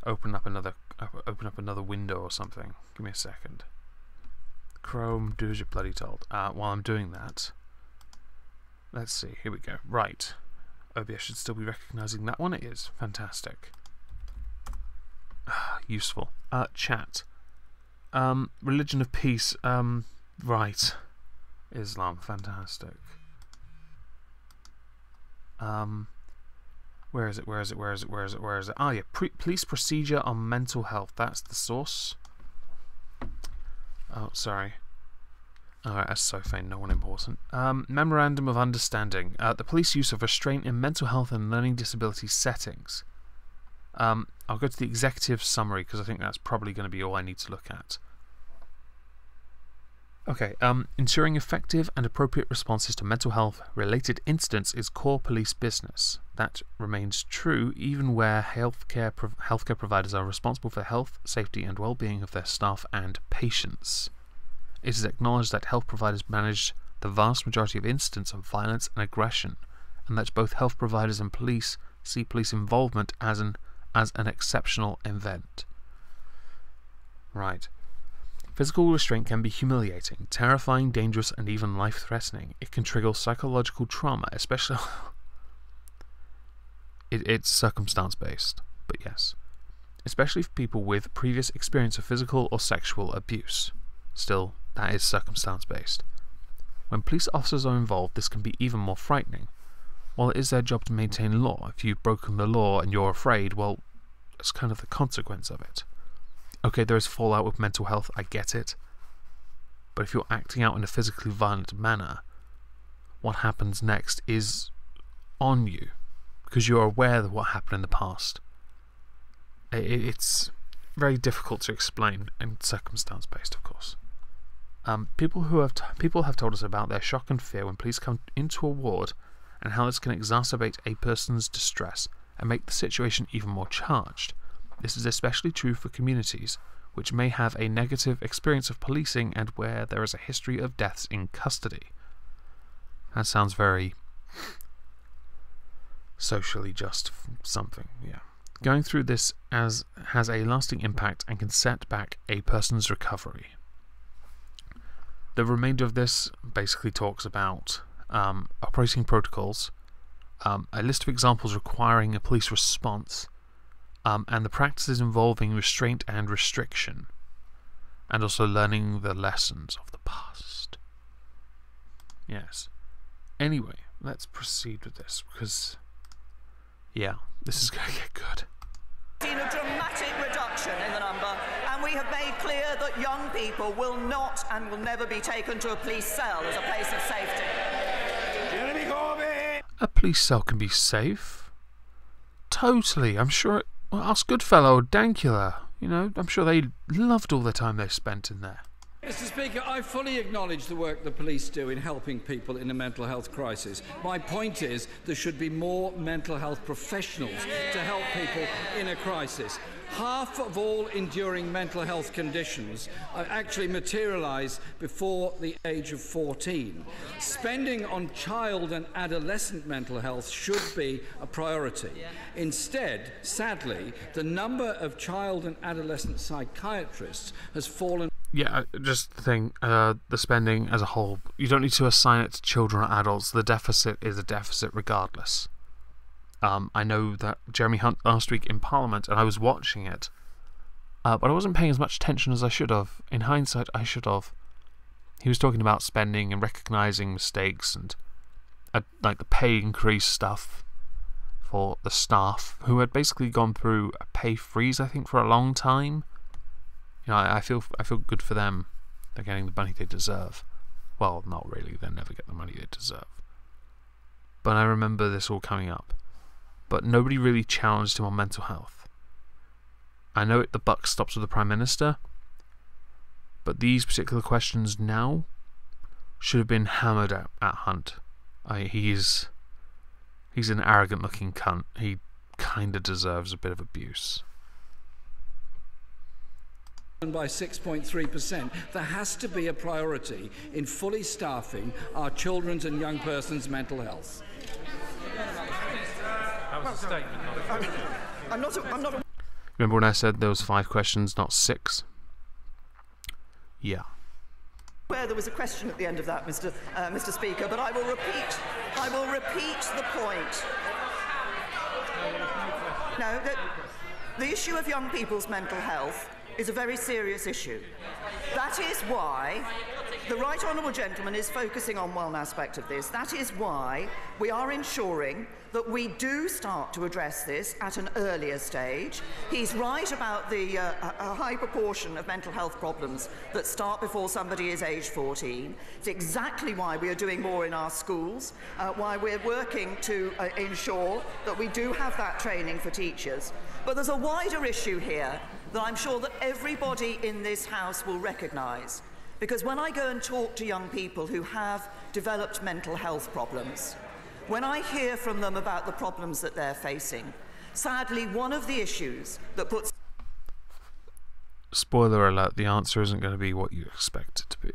open up another window or something. Give me a second. Chrome, do as you're bloody told. While I'm doing that, let's see. Here we go. Right. OBS should still be recognizing that one. It is. Fantastic. Useful. Chat. Religion of peace. Right. Islam. Fantastic. Where is it? Where is it? Where is it? Where is it? Where is it? Ah, yeah. Police procedure on mental health. That's the source. Oh, sorry. Alright, that's so faint, no one important. Memorandum of Understanding. The police use of restraint in mental health and learning disability settings. I'll go to the executive summary because I think that's probably going to be all I need to look at. Okay, ensuring effective and appropriate responses to mental health related incidents is core police business. That remains true even where healthcare providers are responsible for the health, safety and well-being of their staff and patients. It is acknowledged that health providers manage the vast majority of incidents of violence and aggression, and that both health providers and police see police involvement as an exceptional event. Right. Physical restraint can be humiliating, terrifying, dangerous, and even life-threatening. It can trigger psychological trauma, especially... It's circumstance-based, but yes. Especially for people with previous experience of physical or sexual abuse. Still, that is circumstance-based. When police officers are involved, this can be even more frightening. While it is their job to maintain law, if you've broken the law and you're afraid, well, that's kind of the consequence of it. Okay, there is fallout with mental health, I get it. But if you're acting out in a physically violent manner, what happens next is on you. Because you're aware of what happened in the past. It's very difficult to explain and circumstance-based, of course. People have told us about their shock and fear when police come into a ward and how this can exacerbate a person's distress and make the situation even more charged. This is especially true for communities which may have a negative experience of policing and where there is a history of deaths in custody. That sounds very socially just something, yeah. Going through this has a lasting impact and can set back a person's recovery. The remainder of this basically talks about operating protocols, a list of examples requiring a police response, and the practices involving restraint and restriction, and also learning the lessons of the past. Yes. Anyway, let's proceed with this, because, yeah, this is going to get good. Seen a dramatic reduction in the number, and we have made clear that young people will not and will never be taken to a police cell as a place of safety. A police cell can be safe. Totally, I'm sure. Well, ask Goodfellow or Dankula. You know, I'm sure they loved all the time they spent in there. Mr. Speaker, I fully acknowledge the work the police do in helping people in a mental health crisis. My point is there should be more mental health professionals to help people in a crisis. Half of all enduring mental health conditions actually materialise before the age of 14. Spending on child and adolescent mental health should be a priority. Instead, sadly, the number of child and adolescent psychiatrists has fallen. Yeah, just the thing, the spending as a whole, you don't need to assign it to children or adults. The deficit is a deficit regardless. I know that Jeremy Hunt last week in Parliament, and I was watching it, but I wasn't paying as much attention as I should have. In hindsight, I should have. He was talking about spending and recognising mistakes and like the pay increase stuff for the staff, who had basically gone through a pay freeze, I think, for a long time. You know, I feel good for them. They're getting the money they deserve. Well, not really. They'll never get the money they deserve. But I remember this all coming up. But nobody really challenged him on mental health. I know the buck stops with the Prime Minister, but these particular questions now should have been hammered at Hunt. He's an arrogant-looking cunt. He kind of deserves a bit of abuse. By 6.3%. There has to be a priority in fully staffing our children's and young persons' mental health. That was a statement. I'm not. Remember when I said there was 5 questions, not 6? Yeah. Where there was a question at the end of that, Mr. Speaker, but I will repeat the point. No, the issue of young people's mental health is a very serious issue. That is why The right honourable gentleman is focusing on one aspect of this. That is why we are ensuring that we do start to address this at an earlier stage. He's right about the a high proportion of mental health problems that start before somebody is age 14. It's exactly why we are doing more in our schools, why we're working to ensure that we do have that training for teachers. But there's a wider issue here that I'm sure that everybody in this House will recognise. Because when I go and talk to young people who have developed mental health problems, when I hear from them about the problems that they're facing, sadly, one of the issues that puts... Spoiler alert, the answer isn't going to be what you expect it to be.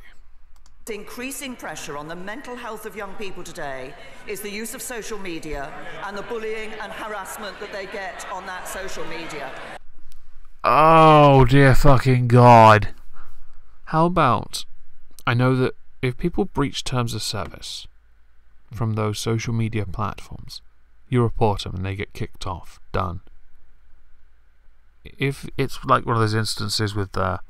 Increasing pressure on the mental health of young people today is the use of social media and the bullying and harassment that they get on that social media. Oh dear fucking God. How about, I know that if people breach terms of service from those social media platforms, you report them and they get kicked off. Done. If it's like one of those instances with like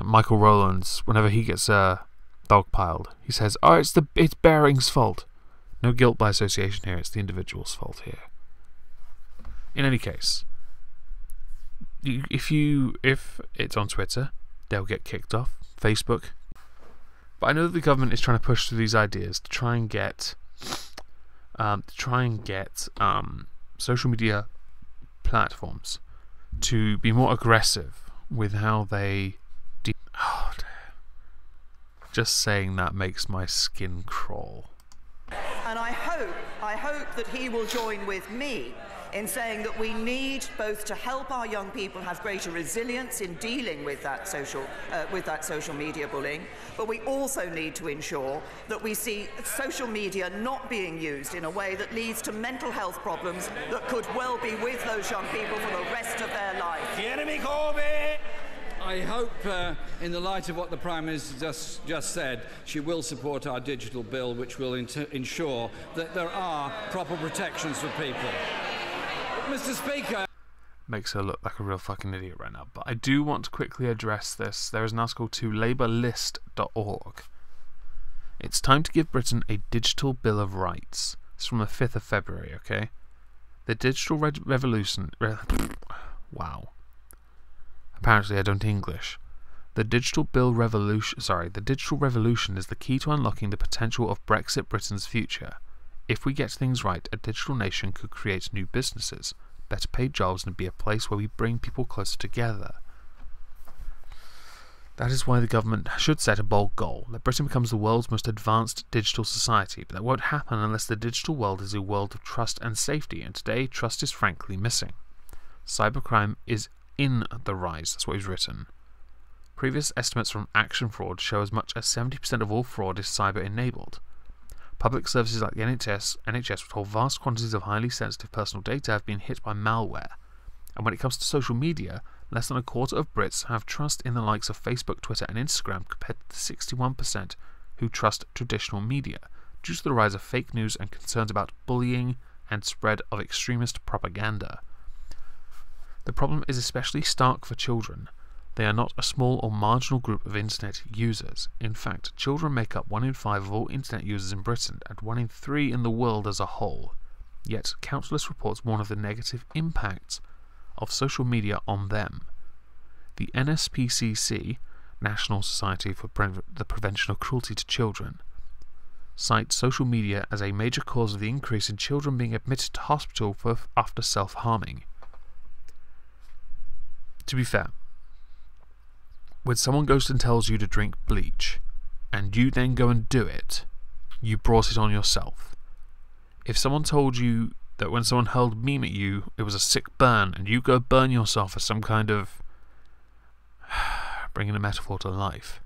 Michael Rowlands, whenever he gets dogpiled, he says, "Oh, it's Bering's fault." No guilt by association here. It's the individual's fault here. In any case, if it's on Twitter, they'll get kicked off. Facebook. But I know that the government is trying to push through these ideas to try and get social media platforms to be more aggressive with how they oh dear. Just saying that makes my skin crawl. And I hope that he will join with me in saying that we need both to help our young people have greater resilience in dealing with that social media bullying, but we also need to ensure that we see social media not being used in a way that leads to mental health problems that could well be with those young people for the rest of their life. I hope, in the light of what the Prime Minister just said, she will support our digital bill, which will ensure that there are proper protections for people. Mr. Speaker. Makes her look like a real fucking idiot right now. But I do want to quickly address this. There is an article to labourlist.org. It's time to give Britain a digital bill of rights. It's from the 5th of February, okay? The digital revolution... wow. Apparently I don't English. The digital revolution is the key to unlocking the potential of Brexit Britain's future. If we get things right, a digital nation could create new businesses, better paid jobs, and be a place where we bring people closer together. That is why the government should set a bold goal, that Britain becomes the world's most advanced digital society, but that won't happen unless the digital world is a world of trust and safety, and today trust is frankly missing. Cybercrime is in the rise, that's what he's written. Previous estimates from Action Fraud show as much as 70% of all fraud is cyber-enabled. Public services like the NHS, which hold vast quantities of highly sensitive personal data, have been hit by malware. And when it comes to social media, less than a quarter of Brits have trust in the likes of Facebook, Twitter and Instagram compared to the 61% who trust traditional media, due to the rise of fake news and concerns about bullying and spread of extremist propaganda. The problem is especially stark for children. They are not a small or marginal group of internet users. In fact, children make up 1 in 5 of all internet users in Britain and 1 in 3 in the world as a whole. Yet, countless reports warn of the negative impacts of social media on them. The NSPCC, National Society for the Prevention of Cruelty to Children, cites social media as a major cause of the increase in children being admitted to hospital after self-harming. To be fair, when someone goes and tells you to drink bleach, and you then go and do it, you brought it on yourself. If someone told you that when someone hurled a meme at you, it was a sick burn, and you go burn yourself as some kind of... bringing a metaphor to life,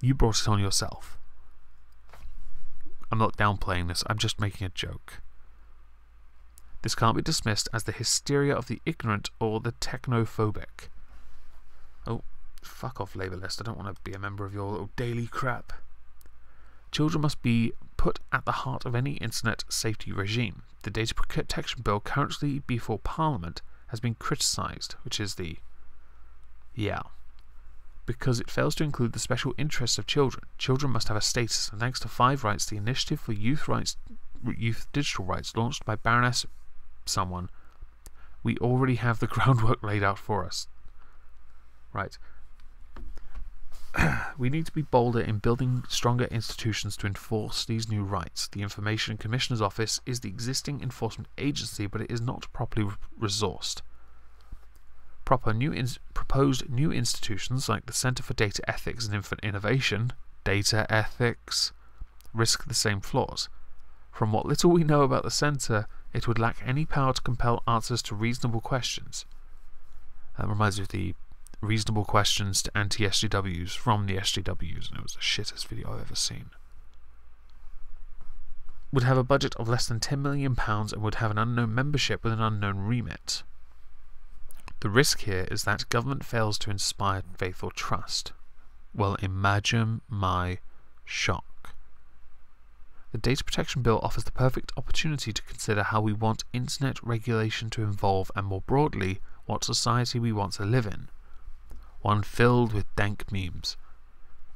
you brought it on yourself. I'm not downplaying this, I'm just making a joke. This can't be dismissed as the hysteria of the ignorant or the technophobic. Oh, fuck off, Labour List. I don't want to be a member of your little daily crap. Children must be put at the heart of any internet safety regime. The Data Protection Bill currently before Parliament has been criticised, which is the... yeah. because it fails to include the special interests of children. Children must have a status, and thanks to 5 Rights, the initiative for youth digital rights launched by Baroness someone, we already have the groundwork laid out for us. Right. We need to be bolder in building stronger institutions to enforce these new rights. The Information Commissioner's Office is the existing enforcement agency, but it is not properly resourced. Proposed new institutions like the Centre for Data Ethics and Innovation, data ethics, risk the same flaws. From what little we know about the Centre, it would lack any power to compel answers to reasonable questions. That reminds me of the reasonable questions to anti-SJWs from the SJWs, and it was the shittest video I've ever seen. Would have a budget of less than £10 million and would have an unknown membership with an unknown remit. The risk here is that government fails to inspire faith or trust. Well, imagine my shock. The Data Protection Bill offers the perfect opportunity to consider how we want internet regulation to evolve and, more broadly, what society we want to live in. One filled with dank memes.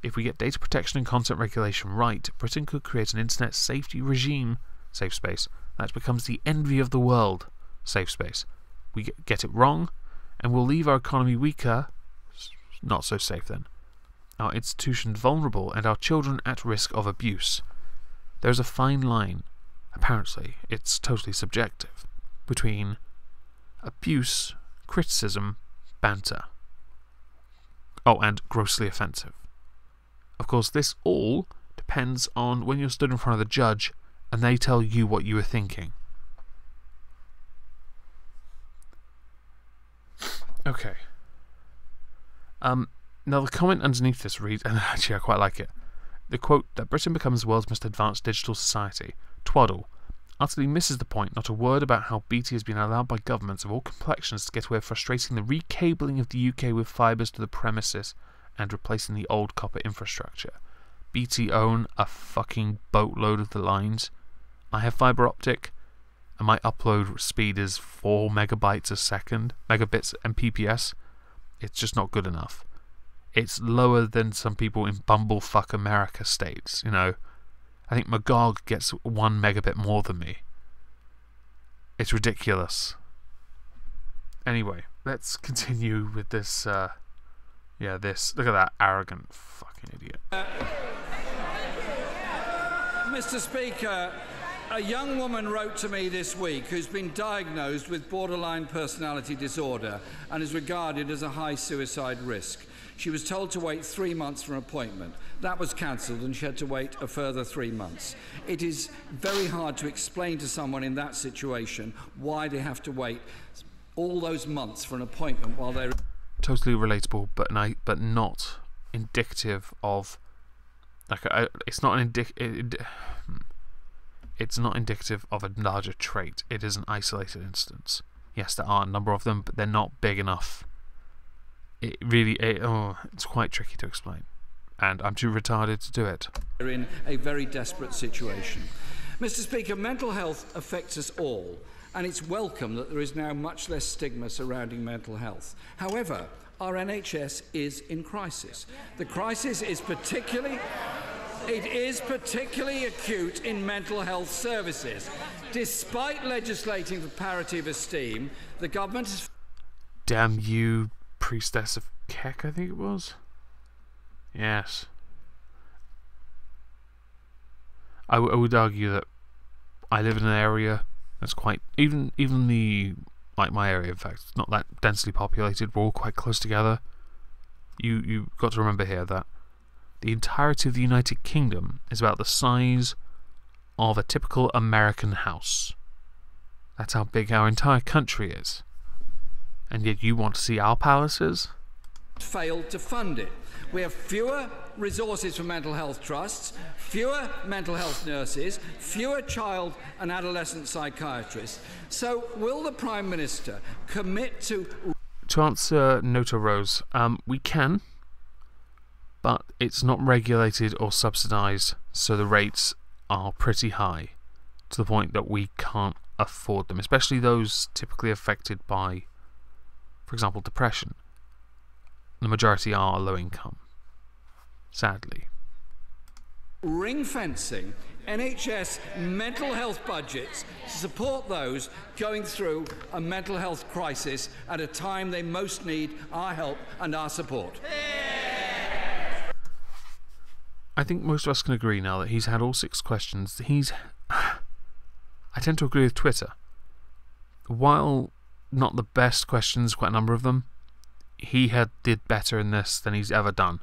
If we get data protection and content regulation right, Britain could create an internet safety regime, safe space, that becomes the envy of the world, safe space. We get it wrong, and we'll leave our economy weaker, not so safe then, our institutions vulnerable, and our children at risk of abuse. There's a fine line, apparently it's totally subjective, between abuse, criticism, banter. Oh, and grossly offensive. Of course, this all depends on when you're stood in front of the judge and they tell you what you were thinking. Okay. Now the comment underneath this reads, and actually I quite like it, the quote, that Britain becomes the world's most advanced digital society. Twaddle. Utterly misses the point. Not a word about how BT has been allowed by governments of all complexions to get away with frustrating the recabling of the UK with fibres to the premises and replacing the old copper infrastructure. BT own a fucking boatload of the lines. I have fibre optic, and my upload speed is 4 megabytes a second, megabits Mbps. It's just not good enough. It's lower than some people in bumblefuck America states, you know. I think Magog gets 1 megabit more than me. It's ridiculous. Anyway, let's continue with this, this. Look at that arrogant fucking idiot. Mr. Speaker, a young woman wrote to me this week who's been diagnosed with borderline personality disorder and is regarded as a high suicide risk. She was told to wait 3 months for an appointment. That was cancelled and she had to wait a further 3 months. It is very hard to explain to someone in that situation why they have to wait all those months for an appointment while they're... Totally relatable, but not indicative of... it's not indicative of a larger trait. It is an isolated instance. Yes, there are a number of them, but they're not big enough. It's quite tricky to explain, and I'm too retarded to do it. We're in a very desperate situation. Mr. Speaker, mental health affects us all, and it's welcome that there is now much less stigma surrounding mental health. However, our NHS is in crisis. The crisis is particularly acute in mental health services. Despite legislating for parity of esteem, the government has... Damn you, Priestess of Keck, I think it was. Yes. I would argue that I live in an area that's quite... Even my area, in fact, it's not that densely populated. We're all quite close together. You've got to remember here that the entirety of the United Kingdom is about the size of a typical American house. That's how big our entire country is. And yet you want to see our palaces? Failed to fund it. We have fewer resources for mental health trusts, fewer mental health nurses, fewer child and adolescent psychiatrists. So will the Prime Minister commit to... To answer Nota Rose, we can, but it's not regulated or subsidised, so the rates are pretty high, to the point that we can't afford them, especially those typically affected by, for example, depression. the majority are low income. Sadly. Ring fencing NHS mental health budgets to support those going through a mental health crisis at a time they most need our help and our support. I think most of us can agree now that he's had all 6 questions. I tend to agree with Twitter. While not the best questions, quite a number of them, he did better in this than he's ever done.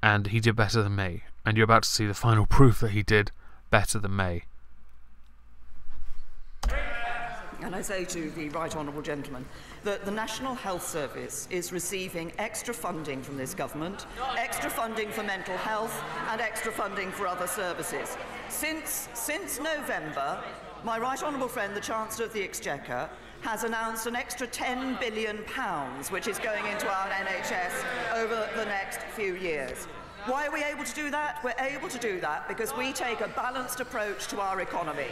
And he did better than me. And you're about to see the final proof that he did better than me. And I say to the Right Honourable Gentleman that the National Health Service is receiving extra funding from this government, extra funding for mental health and extra funding for other services. Since November, my Right Honourable friend, the Chancellor of the Exchequer, has announced an extra £10 billion which is going into our NHS over the next few years. Why are we able to do that? We're able to do that because we take a balanced approach to our economy.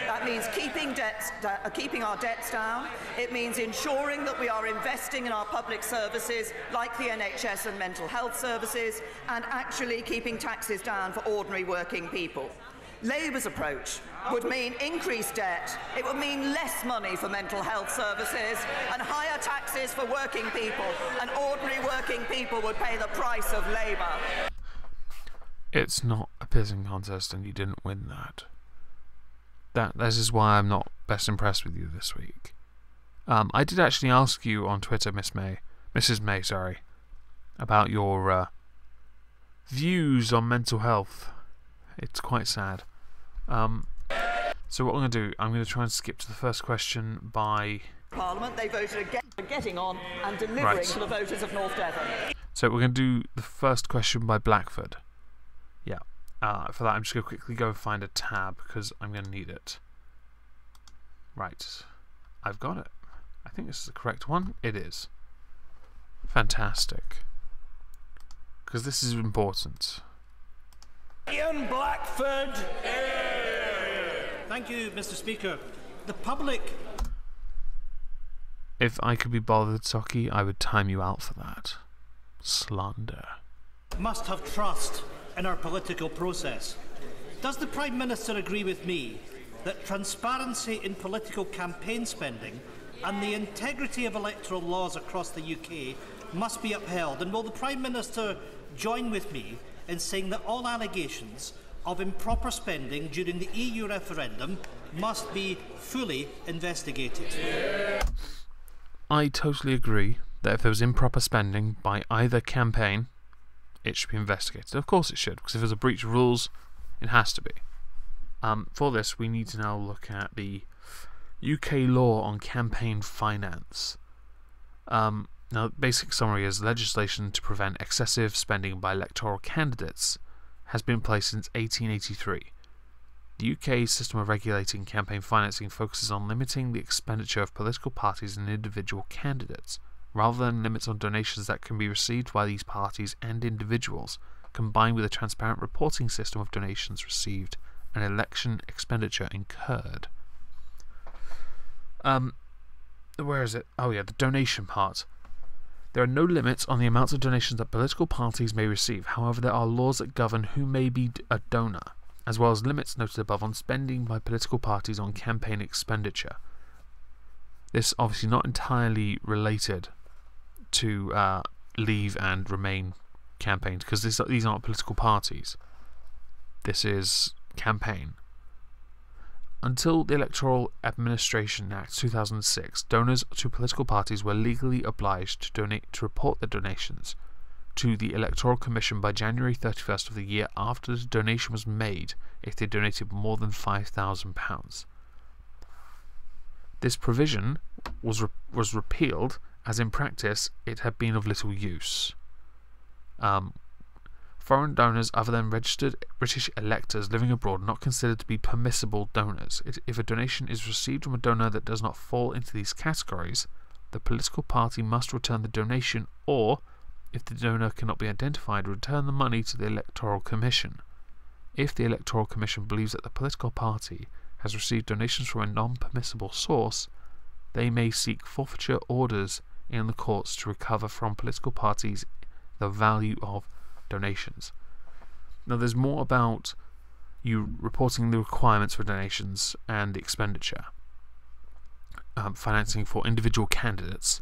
That means keeping our debts down. It means ensuring that we are investing in our public services like the NHS and mental health services, and actually keeping taxes down for ordinary working people. Labour's approach would mean increased debt, it would mean less money for mental health services and higher taxes for working people, and ordinary working people would pay the price of labour. It's not a pissing contest and you didn't win that. This is why I'm not best impressed with you this week. I did actually ask you on Twitter, Mrs. May, about your views on mental health. It's quite sad. So what I'm going to do, I'm going to try and skip to the first question by... Parliament, they voted against getting on and delivering to the voters of North Devon. So we're going to do the first question by Blackford. Yeah. For that, I'm just going to quickly go and find a tab because I'm going to need it. Right. I've got it. I think this is the correct one. It is. Fantastic. Because this is important. Ian Blackford. Thank you, Mr. Speaker. The public... If I could be bothered, Sockie, I would time you out for that. Slander. ...must have trust in our political process. Does the Prime Minister agree with me that transparency in political campaign spending and the integrity of electoral laws across the UK must be upheld? And will the Prime Minister join with me in saying that all allegations of improper spending during the EU referendum must be fully investigated? I totally agree that if there was improper spending by either campaign, it should be investigated. Of course it should, because if there's a breach of rules, it has to be. For this, we need to now look at the UK law on campaign finance. Now, the basic summary is legislation to prevent excessive spending by electoral candidates has been in place since 1883. The UK system of regulating campaign financing focuses on limiting the expenditure of political parties and individual candidates, rather than limits on donations that can be received by these parties and individuals, combined with a transparent reporting system of donations received and election expenditure incurred. Where is it? Oh yeah, the donation part. There are no limits on the amounts of donations that political parties may receive. However, there are laws that govern who may be a donor, as well as limits noted above on spending by political parties on campaign expenditure. This obviously not entirely related to Leave and Remain campaigns, because these aren't political parties. This is campaign. Until the Electoral Administration Act 2006, donors to political parties were legally obliged to report their donations to the Electoral Commission by January 31st of the year after the donation was made if they donated more than £5,000. This provision was repealed, as in practice it had been of little use. Foreign donors other than registered British electors living abroad are not considered to be permissible donors. If a donation is received from a donor that does not fall into these categories, the political party must return the donation, or, if the donor cannot be identified, return the money to the Electoral Commission. If the Electoral Commission believes that the political party has received donations from a non-permissible source, they may seek forfeiture orders in the courts to recover from political parties the value of donations. Now, there's more about you reporting the requirements for donations and the expenditure, financing for individual candidates.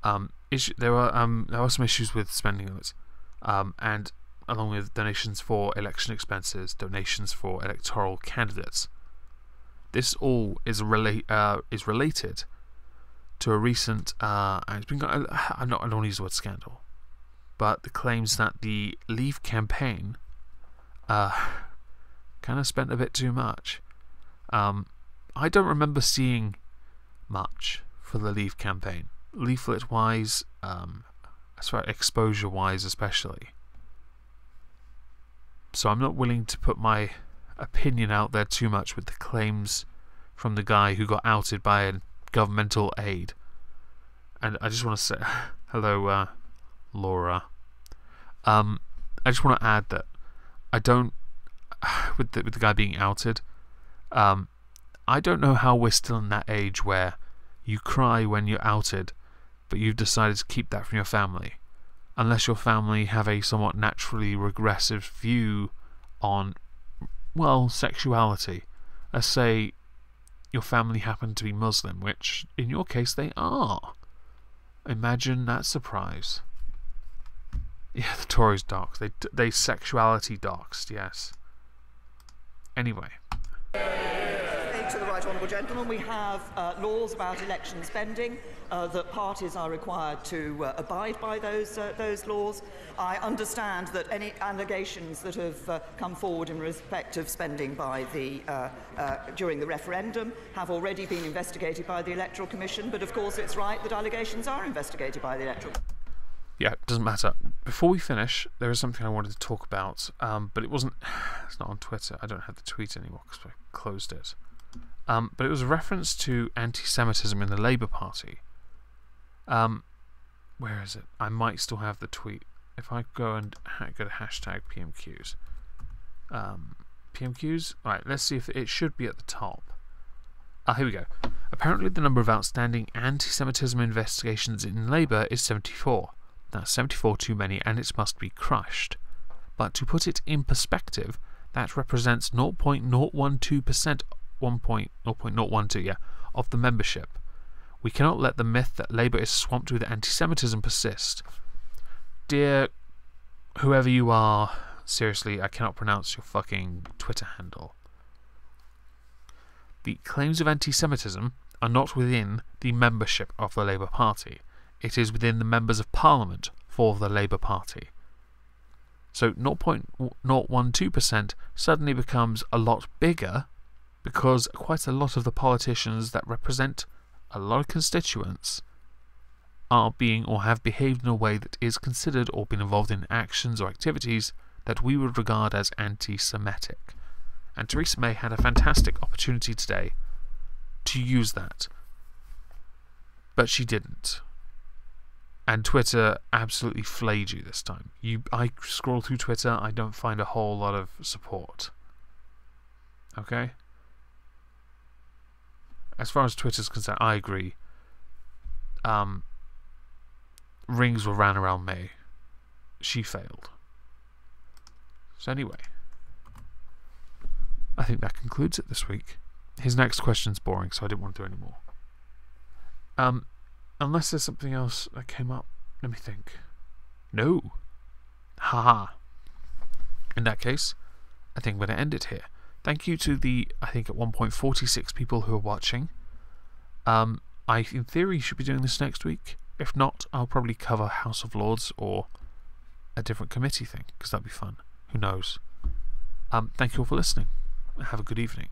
There are some issues with spending limits, and along with donations for election expenses, donations for electoral candidates. This all is related to a recent, and it's been, I don't want to use the word scandal, but the claims that the Leave campaign kind of spent a bit too much. I don't remember seeing much for the Leave campaign, leaflet-wise, as far as exposure-wise especially. So I'm not willing to put my opinion out there too much with the claims from the guy who got outed by a governmental aid. And I just want to say hello, Laura. I just want to add that I don't, with the guy being outed, I don't know how we're still in that age where you cry when you're outed, but you've decided to keep that from your family, unless your family have a somewhat naturally regressive view on, well, sexuality. Let's say your family happen to be Muslim, which in your case they are. Imagine that surprise. Yeah, the Tories doxed. They sexuality doxed, yes. Anyway. To the right honourable gentleman, we have laws about election spending that parties are required to abide by those laws. I understand that any allegations that have come forward in respect of spending by the during the referendum have already been investigated by the Electoral Commission, but of course it's right that allegations are investigated by the Electoral Commission. Yeah, it doesn't matter. Before we finish, there is something I wanted to talk about, but it's not on Twitter. I don't have the tweet anymore because I closed it. But it was a reference to anti-Semitism in the Labour Party. Where is it? I might still have the tweet. If I go and go to hashtag PMQs. PMQs? Alright, let's see if it should be at the top. Here we go. Apparently the number of outstanding anti-Semitism investigations in Labour is 74. That's 74 too many and it must be crushed. But to put it in perspective, that represents 0.012%, 0.012, of the membership. We cannot let the myth that Labour is swamped with anti-Semitism persist. Dear whoever you are, seriously, I cannot pronounce your fucking Twitter handle. The claims of anti-Semitism are not within the membership of the Labour Party. It is within the members of Parliament for the Labour Party. So 0.012% suddenly becomes a lot bigger because quite a lot of the politicians that represent a lot of constituents are being or have behaved in a way that is considered or been involved in actions or activities that we would regard as anti-Semitic. And Theresa May had a fantastic opportunity today to use that. But she didn't. And Twitter absolutely flayed you this time. I scroll through Twitter, I don't find a whole lot of support. Okay? As far as Twitter's concerned, I agree. Rings were ran around May. She failed. So anyway, I think that concludes it this week. His next question's boring, so I didn't want to do any more. Unless there's something else that came up. Let me think. No. Haha. In that case, I think I'm going to end it here. Thank you to the, I think at 1.46 people who are watching. I, in theory, should be doing this next week. If not, I'll probably cover House of Lords or a different committee thing, because that'd be fun. Who knows? Thank you all for listening. Have a good evening.